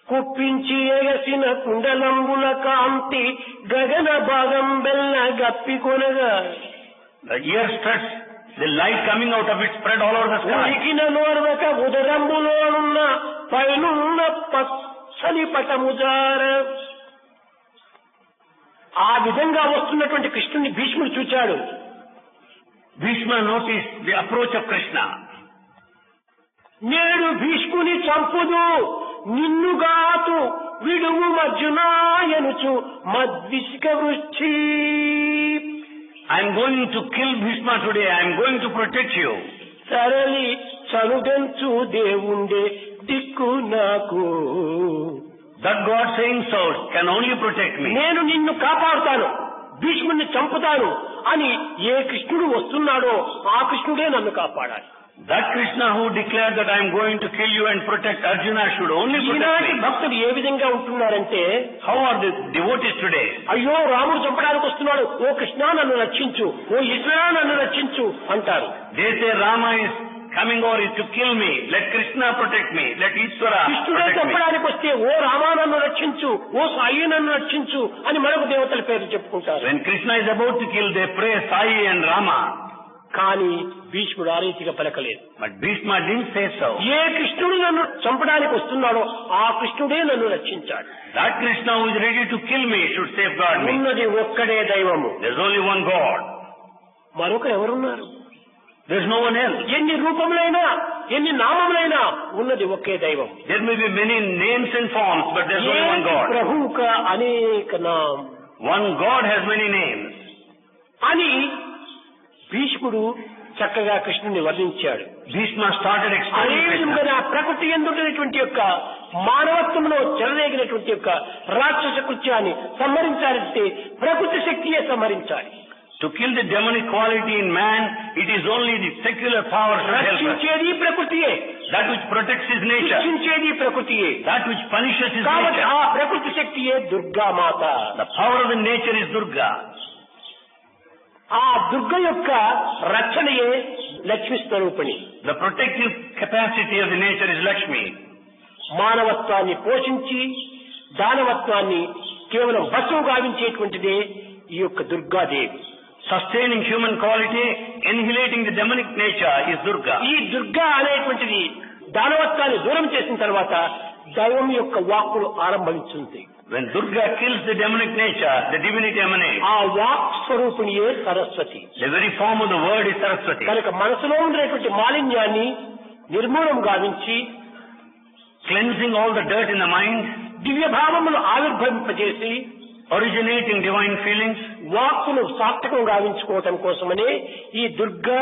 కుప్పించి ఎగసిన కుండలంబుల కాంతి గగన భాగం బెల్ల గప్పి కొనగా The ear struts, the light coming out of it spread all over the sky. ఉడికిన నోర్వక ఉదరంబులోనున్న పైనున్న పచ్చని పటముజార. ఆ విధంగా వస్తున్నటువంటి కృష్ణుని భీష్ముడు చూచాడు. Bhishma noticed the approach of Krishna. నేడు భీష్ముని చంపుదు నిన్నుగాతు విడువు మర్జునాయనుచు మద్విష్క వృష్టి. I am going to kill Bhishma today. I am going to protect you. సరళి చనుగంచు దేవుండే దిక్కు నాకు. That God saying so can only protect me. నేను నిన్ను కాపాడుతాను. భీష్ముడిని చంపుతాను అని ఏ కృష్ణుడు వస్తున్నాడో ఆ కృష్ణుడే నన్ను కాపాడాలి. That Krishna who declared that I am going to kill you and protect Arjuna should only protect ఈనాటి me. భక్తులు ఏ విధంగా ఉంటున్నారంటే, How are the devotees today? అయ్యో రాముడు చంపడానికి వస్తున్నాడు, ఓ కృష్ణ నన్ను రక్షించు, ఓ ఈశ్వరా నన్ను రక్షించు అంటారు. They say Rama is coming over to kill me. Let Krishna protect me. Let Ishvara కృష్ణుడే protect me. చంపడానికి వస్తే ఓ రామా నన్ను రక్షించు, ఓ సాయి నన్ను రక్షించు అని మరొక దేవతల పేరు చెప్పుకుంటారు. When Krishna is about to kill, they pray Sai and Rama. కానీ భీష్ముడు ఆ రీతిగా పలకలేదు. But Bhishma didn't say so. ఏ కృష్ణుడు నన్ను చంపడానికి వస్తున్నాడో ఆ కృష్ణుడే నన్ను రక్షించాడు. That Krishna who is ready to kill me should safeguard me. ఉన్నది ఒక్కడే దైవము, There's only one God. మరొకరు ఎవరున్నారు? There's no one else. ఎన్ని రూపములైనా ఎన్ని నామములైనా ఉన్నది ఒకే దైవం. There may be many names and forms, but there's only one God. ప్రభుక అనేక నామ్ One God has many names. అని భీష్ముడు చక్కగా కృష్ణుని వర్ణించాడు. Bhishma started అదే explaining Krishna. విధంగా ప్రకృతి ఎందుకున్నటువంటి యొక్క మానవత్వంలో చెలరేగినటువంటి యొక్క రాక్షస కృత్యాన్ని సంహరించాలంటే ప్రకృతి శక్తియే సంహరించాలి. To kill the demonic quality in man, it is only the secular power that helps us. రక్షించేది ప్రకృతియే, That which protects his nature, రక్షించేది ప్రకృతియే. that which punishes his కాబట్టి nature. ఆ ప్రకృతి శక్తియే దుర్గా మాత. The power of the nature is Durga. ఆ దుర్గ యొక్క రక్షణయే లక్ష్మీ స్వరూపిణి. The protective capacity of the nature is Lakshmi. మానవత్వాన్ని పోషించి దానవత్వాన్ని కేవలం భస్మం గావించేటువంటిదే ఈ యొక్క Durgadevi. Sustaining human quality, annihilating the demonic nature is Durga. ఈ దుర్గా అనేటువంటిది దానవత్వాన్ని దూరం చేసిన తర్వాత దైవం యొక్క వాక్కులు ఆరంభించింది. When Durga kills the demonic nature, the divinity emanates. ఆ వాక్ స్వరూపిణియే Saraswati. The very form of the word is Saraswati. కనుక మనసులో ఉండేటువంటి మాలిన్యాన్ని నిర్మూలం గావించి Cleansing all the dirt in the mind, దివ్య భావములు ఆవిర్భవింపజేసి originating divine feelings, వాక్కును సార్థకం గావించుకోవటం కోసమనే ఈ దుర్గా,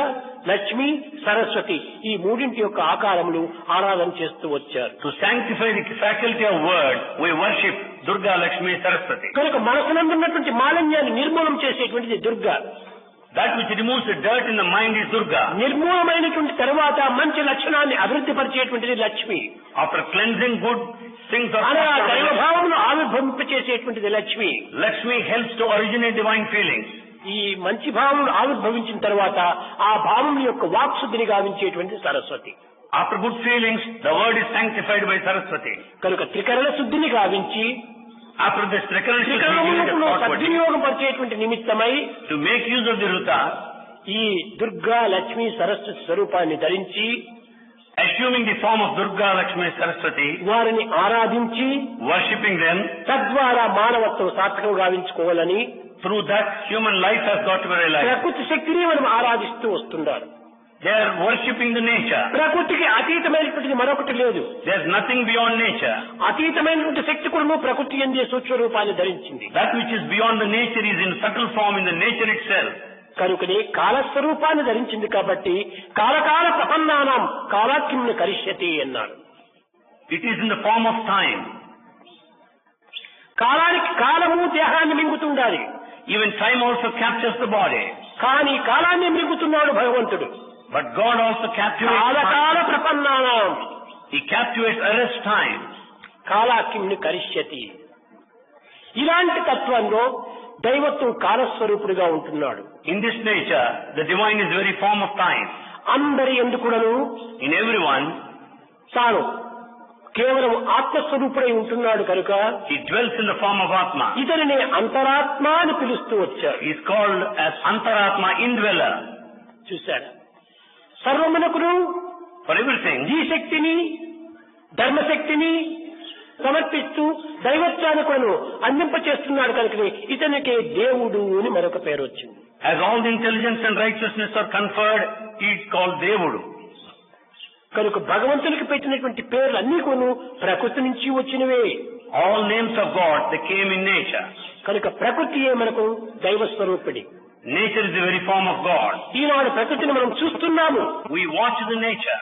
లక్ష్మి, సరస్వతి ఈ మూడింటి యొక్క ఆకారములు ఆరాధన చేస్తూ వచ్చారు. to sanctify the faculty of word, we worship Durga, Lakshmi, Saraswati. కనుక మనసునందున్నటువంటి మాలిన్యాన్ని నిర్మూలం చేసేటువంటిది Durga. That which removes the dirt in the mind is Durga. నిర్మూలమైనటువంటి తర్వాత మంచి లక్షణాన్ని అభివృద్ధి పరిచేటువంటిది Lakshmi. After cleansing good things of అనే ఆ దైవభావమును ఆవిర్భవింపచేసేటువంటిది Lakshmi. Lakshmi helps to originate divine feelings. ఈ మంచి భావములు ఆవిర్భవించిన తర్వాత ఆ భావం యొక్క వాక్శుద్ధిని గావించేటువంటిది Saraswati. After good feelings, the word is sanctified by Saraswati. కనుక త్రికరణ శుద్ధిని గావించి After this త్రికరణములను సద్వినియోగం పరిచేటువంటి నిమిత్తమై to make use of the Ruta, ఈ దుర్గా, లక్ష్మి, సరస్వతి స్వరూపాన్ని ధరించి assuming the form of Durga, Lakshmi, Saraswati, వారిని ఆరాధించి worshipping them, తద్వారా మానవత్వం సార్థకం గావించుకోవాలని through that human life has got to be realized. ప్రకృతి శక్తిని మనం ఆరాధిస్తూ వస్తున్నారు. They are worshipping the nature. ప్రకృతికి అతీతమైనటువంటిది మరొకటి లేదు. There is nothing beyond nature. అతీతమైనటువంటి శక్తి కూడా ప్రకృతి ఎందే సూక్ష్మ రూపాన్ని ధరించింది. That which is beyond the nature is in subtle form in the nature itself. కనుకనే కాలస్వరూపాన్ని ధరించింది కాబట్టి కాలకాల ప్రపన్నానాం కాలాఖ్యమును కరిష్యతి అన్నాడు. It is in the form of time. కాలానికి కాలము దేహాన్ని మింగుతుండాలి. Even time also captures the body. కానీ కాలాన్ని మింగుతున్నాడు భగవంతుడు. But God also captivates కాలకాల time. ప్రపన్నానాం He captivates arrest time. కాలాఖ్యమును కరిష్యతి. ఇలాంటి తత్వంలో దైవత్వం కాలస్వరూపుడిగా ఉంటున్నాడు. In this nature, the divine is the very form of time. అందరి ఎందుకుడను In everyone, తాను కేవలం ఆత్మస్వరూపుడై ఉంటున్నాడు కనుక he dwells in the form of Atma. ఇతనిని అంతరాత్మ అని పిలుస్తూ వచ్చారు. He is called as Antaratma, indweller. చూశారా, సర్వమునకును For everything, ఈ శక్తిని ధర్మశక్తిని సమర్పిస్తూ దైవత్వాన్ని కూడా అందింపచేస్తున్నాడు కనుకనే ఇతనికి దేవుడు అని మరొక పేరు వచ్చింది. as all the intelligence and righteousness are conferred, he is called Devudu. కనుక భగవంతునికి పెట్టినటువంటి పేర్లు అన్ని కొను ప్రకృతి నుంచి వచ్చినవే. All names of God, they came in nature. కనుక ప్రకృతియే మనకు దైవ స్వరూపిణి. Nature is the very form of God. ఈనాడు ప్రకృతిని మనం చూస్తున్నాము, We watch the nature.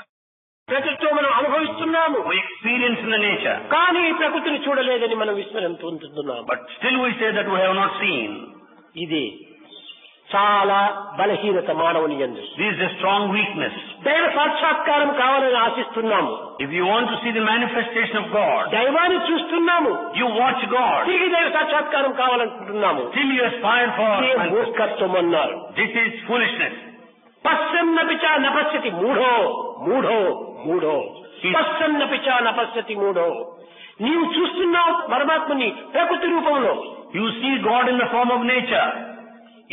ప్రకృతితో మనం అనుభవిస్తున్నాము. We experience in the nature. కానీ ఈ ప్రకృతిని చూడలేదని మనం విస్మరం పొందుతున్నాము. But still we say that we have not seen. ఇది చాలా బలహీనత మానవుని యందు. This is a strong weakness. దైవ సాక్షాత్కారం కావాలని ఆశిస్తున్నాము. If you want to see the manifestation of God, దైవాన్ని చూస్తున్నాము, you watch God. తిరిగి దైవ సాక్షాత్కారం కావాలనుకుంటున్నాము. Still you aspire for ఇదే మూర్ఖత్వం అన్నారు. This is foolishness. పశ్చన్నపిచ నపశ్యతి మూఢో మూఢో మూఢో పశ్చన్నపిచ నపశ్యతి మూఢో. నీవు చూస్తున్నావు పరమాత్మని ప్రకృతి రూపంలో. You see God in the form of nature.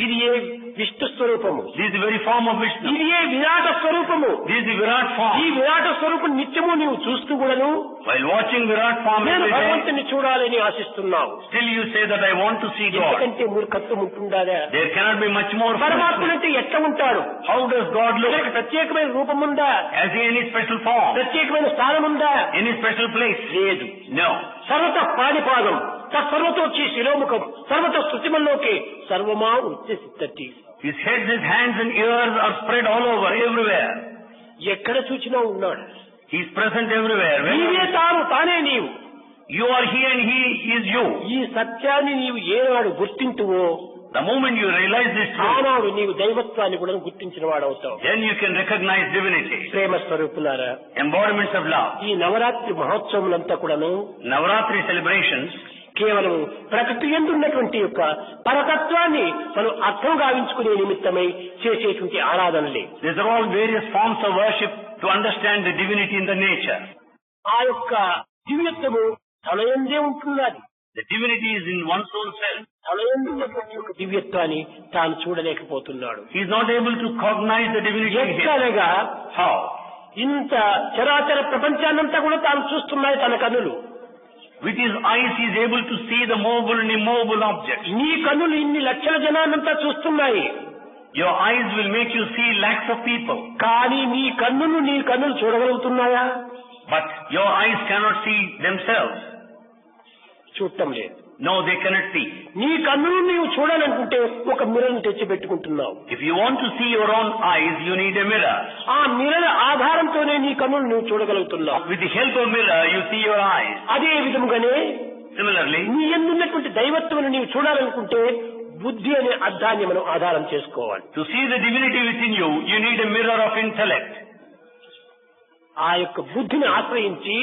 ఇది ఏ విష్ణు స్వరూపము. This is the very form of Vishnu. ఇది ఏ విరాట స్వరూపము. This is the Virat form. ఈ విరాట స్వరూపం నిత్యము నీవు చూస్తూ కూడాను While watching Virat form నేను every day, భగవంతుని చూడాలని ఆశిస్తున్నావు. still you say that I want to see God. ఎందుకంటే మూర్ఖత్వం ఉంటుందా? There cannot be much more పరమాత్మ foolishness. అంటే ఎట్లా ఉంటాడు? How does God look? ఆయనకు ప్రత్యేకమైన రూపం ఉందా? Has he any special form? ప్రత్యేకమైన స్థానం ఉందా? Any special place? లేదు. No. సర్వత పాణిపాదం సర్వతోచ్చి శిరోముఖం సర్వత శృతిమల్లోకి సర్వమా ఉచ్చేసిత్తటి. His head, his hands and ears are spread all over, everywhere. ఎక్కడ చూచినా ఉన్నాడు. He is present everywhere. నీవే తాను తానే నీవు. You are he and he is you. ఈ సత్యాన్ని నీవు ఏనాడు గుర్తింటువో The moment you realize this truth, ఆనాడు నీవు దైవత్వాన్ని కూడా గుర్తించిన వాడవుతావు. then you can recognize divinity. ప్రేమ స్వరూపులారా, Embodiments of love. ఈ నవరాత్రి మహోత్సవములంతా కూడాను Navaratri celebrations కేవలం ప్రకృతి యందున్నటువంటి యొక్క పరతత్వాన్ని మనం అర్థం గావించుకునే నిమిత్తమై చేసేటువంటి ఆరాధనలే. These are all various forms of worship to understand the divinity in the nature. ఆ యొక్క దివ్యత్వము తనయందే ఉంటున్నది. The divinity is in one's own self. తనయందున్నటువంటి యొక్క దివ్యత్వాన్ని తాను చూడలేకపోతున్నాడు. He is not able to cognize the divinity in him. ఎక్కడగా How? ఇంత చరాచర ప్రపంచాన్నంతా కూడా తాను చూస్తున్నాయి తన కన్నులు. With his eyes he is able to see the mobile and immobile objects. నీ కన్నులు ఇన్ని లక్షల జనాన్నంతా చూస్తున్నాయి. Your eyes will make you see lakhs of people. కానీ నీ కన్నులు చూడగలుగుతున్నాయా? But your eyes cannot see themselves. చూడటం లేదు. No, they cannot see. నీ కన్నులు నీవు చూడాలనుకుంటే ఒక మిర్రర్ను తెచ్చి పెట్టుకుంటున్నావు. If you want to see your own eyes, you need a mirror. ఆ మిర్రర్ ఆధారంతోనే నీ కన్నులు నువ్వు చూడగలుగుతున్నావు. With the help of mirror, you see your eyes. అదే విధముగానే Similarly, నీ యందున్నటువంటి దైవత్వం నీవు చూడాలనుకుంటే బుద్ధి అనే అర్థాన్ని మనం ఆధారం చేసుకోవాలి. to see the divinity within you, you need a mirror of intellect. ఆ యొక్క బుద్ధిని ఆశ్రయించి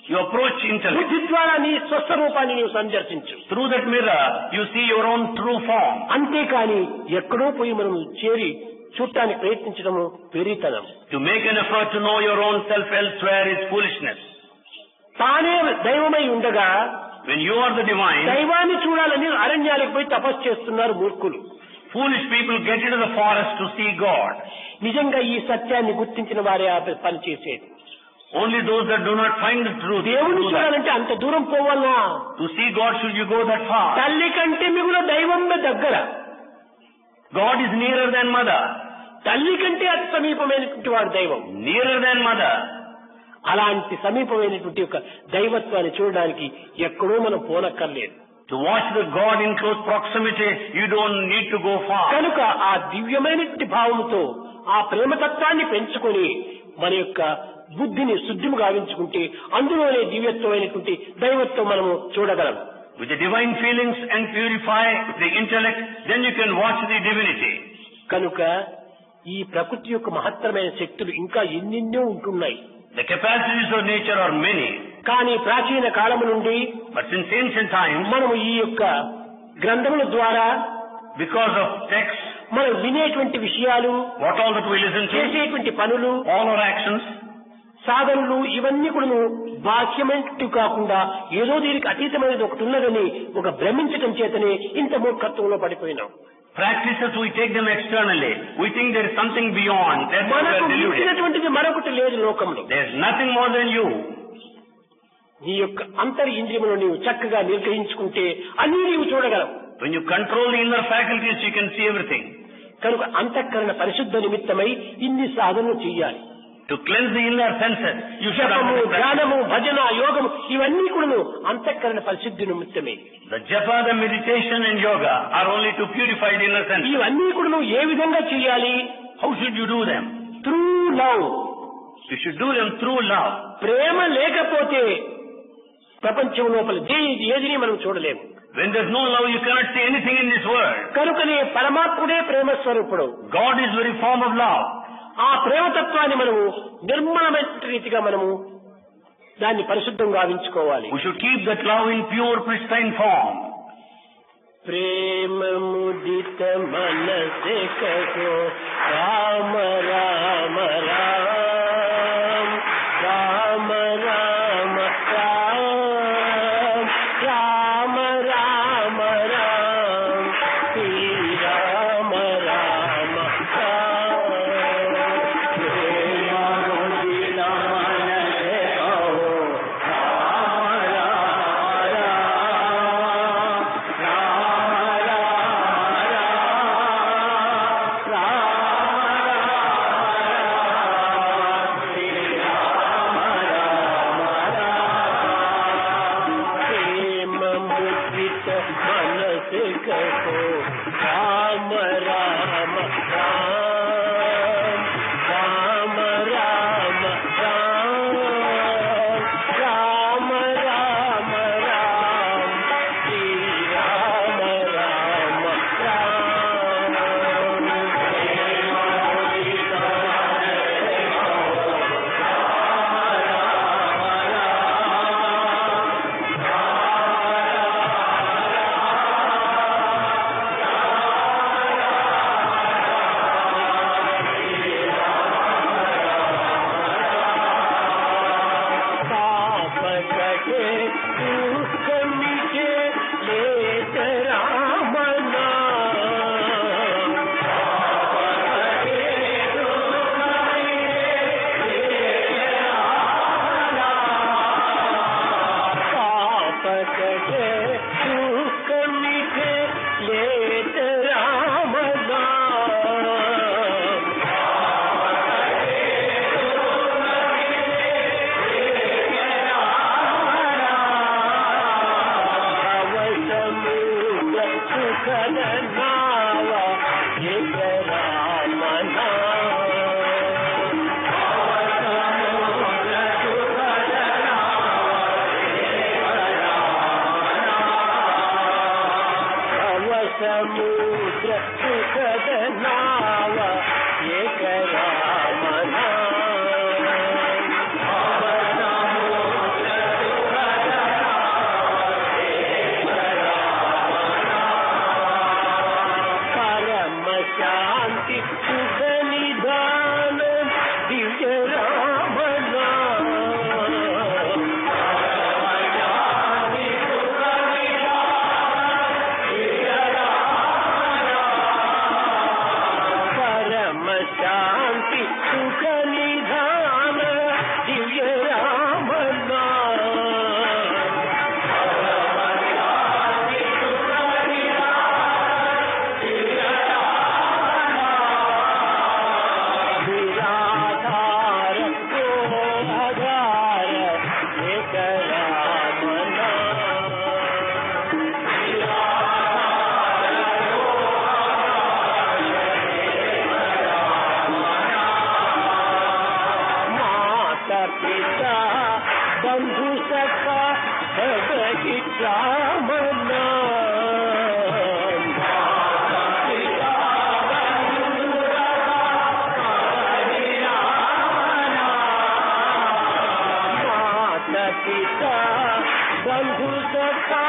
You approach intellect. బుద్ధి ద్వారా నీ స్వస్వరూపాన్ని నీవు సందర్శించు. Through that mirror, you see your own true form. అంతేకాని ఎక్కడో పోయి మనం చేరి చూడటానికి ప్రయత్నించడము వెర్రితనం. To make an effort to know your own self elsewhere is foolishness. తానే దైవమై ఉండగా When you are the divine, దైవాన్ని చూడాలని అరణ్యాలకు పోయి తపస్సు చేస్తున్నారు మూర్ఖులు. foolish people get into the forest to see God. నిజంగా ఈ సత్యాన్ని గుర్తించిన వారే ఆ పని చేసేది. Only those that do not find the truth దేవుని do that. చూడాలంటే అంత దూరం పోవాలా? To see God, should you go that far? తల్లి కంటే మిగులు దైవమే దగ్గర. God is nearer than mother. తల్లి కంటే అతి సమీపమైనటువంటి వాడు దైవం. Nearer than mother. అలాంటి సమీపమైనటువంటి యొక్క దైవత్వాన్ని చూడడానికి ఎక్కడో మనం పోనక్కర్లేదు. To watch the God in close proximity, you don't need to go far. కనుక ఆ దివ్యమైనటువంటి భావముతో ఆ ప్రేమతత్వాన్ని పెంచుకొని మన యొక్క బుద్ధిని శుద్ధిము గావించుకుంటే అందులోనే దివ్యత్వమైనటువంటి దైవత్వం మనము చూడగలం. With the divine feelings and purify the intellect, then you can watch the divinity. కనుక ఈ ప్రకృతి యొక్క మహత్తరమైన శక్తులు ఇంకా ఎన్నెన్నో ఉంటున్నాయి. The capacities of nature are many. కానీ ప్రాచీన కాలము నుండి But since ancient times, మనము ఈ యొక్క గ్రంథముల ద్వారా because of texts, మనం వినేటువంటి విషయాలు, what all that we listen to, చేసేటువంటి పనులు, all our actions, సాధనలు ఇవన్నీ కూడా బాహ్యమైనట్టు కాకుండా ఏదో దీనికి అతీతమైనది ఒకటి ఉన్నదని ఒక భ్రమించటం చేతనే ఇంత మూర్ఖత్వంలో పడిపోయినాం. practices we take them externally. We think there is something beyond. That's why we మనకు are deluded. మించినటువంటిది మరొకటి లేదు లోకంలో. There is nothing more than you. నీ యొక్క అంతర్ ఇంద్రియములను నీవు చక్కగా నిర్గ్రహించుకుంటే అన్నీ నీవు చూడగలవు. When you control the inner faculties, you can see everything. కనుక అంతఃకరణ పరిశుద్ధ నిమిత్తమై ఇన్ని సాధనలు చేయాలి. To cleanse the inner senses, you should జపము, understand. ధ్యానము, భజన, యోగము ఇవన్నీ కూడా అంతఃకరణ పరిశుద్ధి నిమిత్తమే. The japa, the meditation and yoga are only to purify the inner senses. ఇవన్నీ కూడా ఏ విధంగా చేయాలి? How should you do them? Through love. You should do them through love. ప్రేమ లేకపోతే ప్రపంచం లోపల ఏదిని మనం చూడలేము. When there is no love, you cannot see anything in this world. కనుకనే పరమాత్ముడే ప్రేమ స్వరూపుడు. God is very form of love. ఆ ప్రేమతత్వాన్ని మనము నిర్మలమైన రీతిగా మనము దాన్ని పరిశుద్ధంగా గావించుకోవాలి. We should keep that love in pure, pristine form. ప్రేమ ముదిత మనసే కహో రామ రామ రామ రామ రామ రామ రామ రామ శ్రీ రామ రామ ప్రేమ ముదిత మనసే కహో बंधु सखा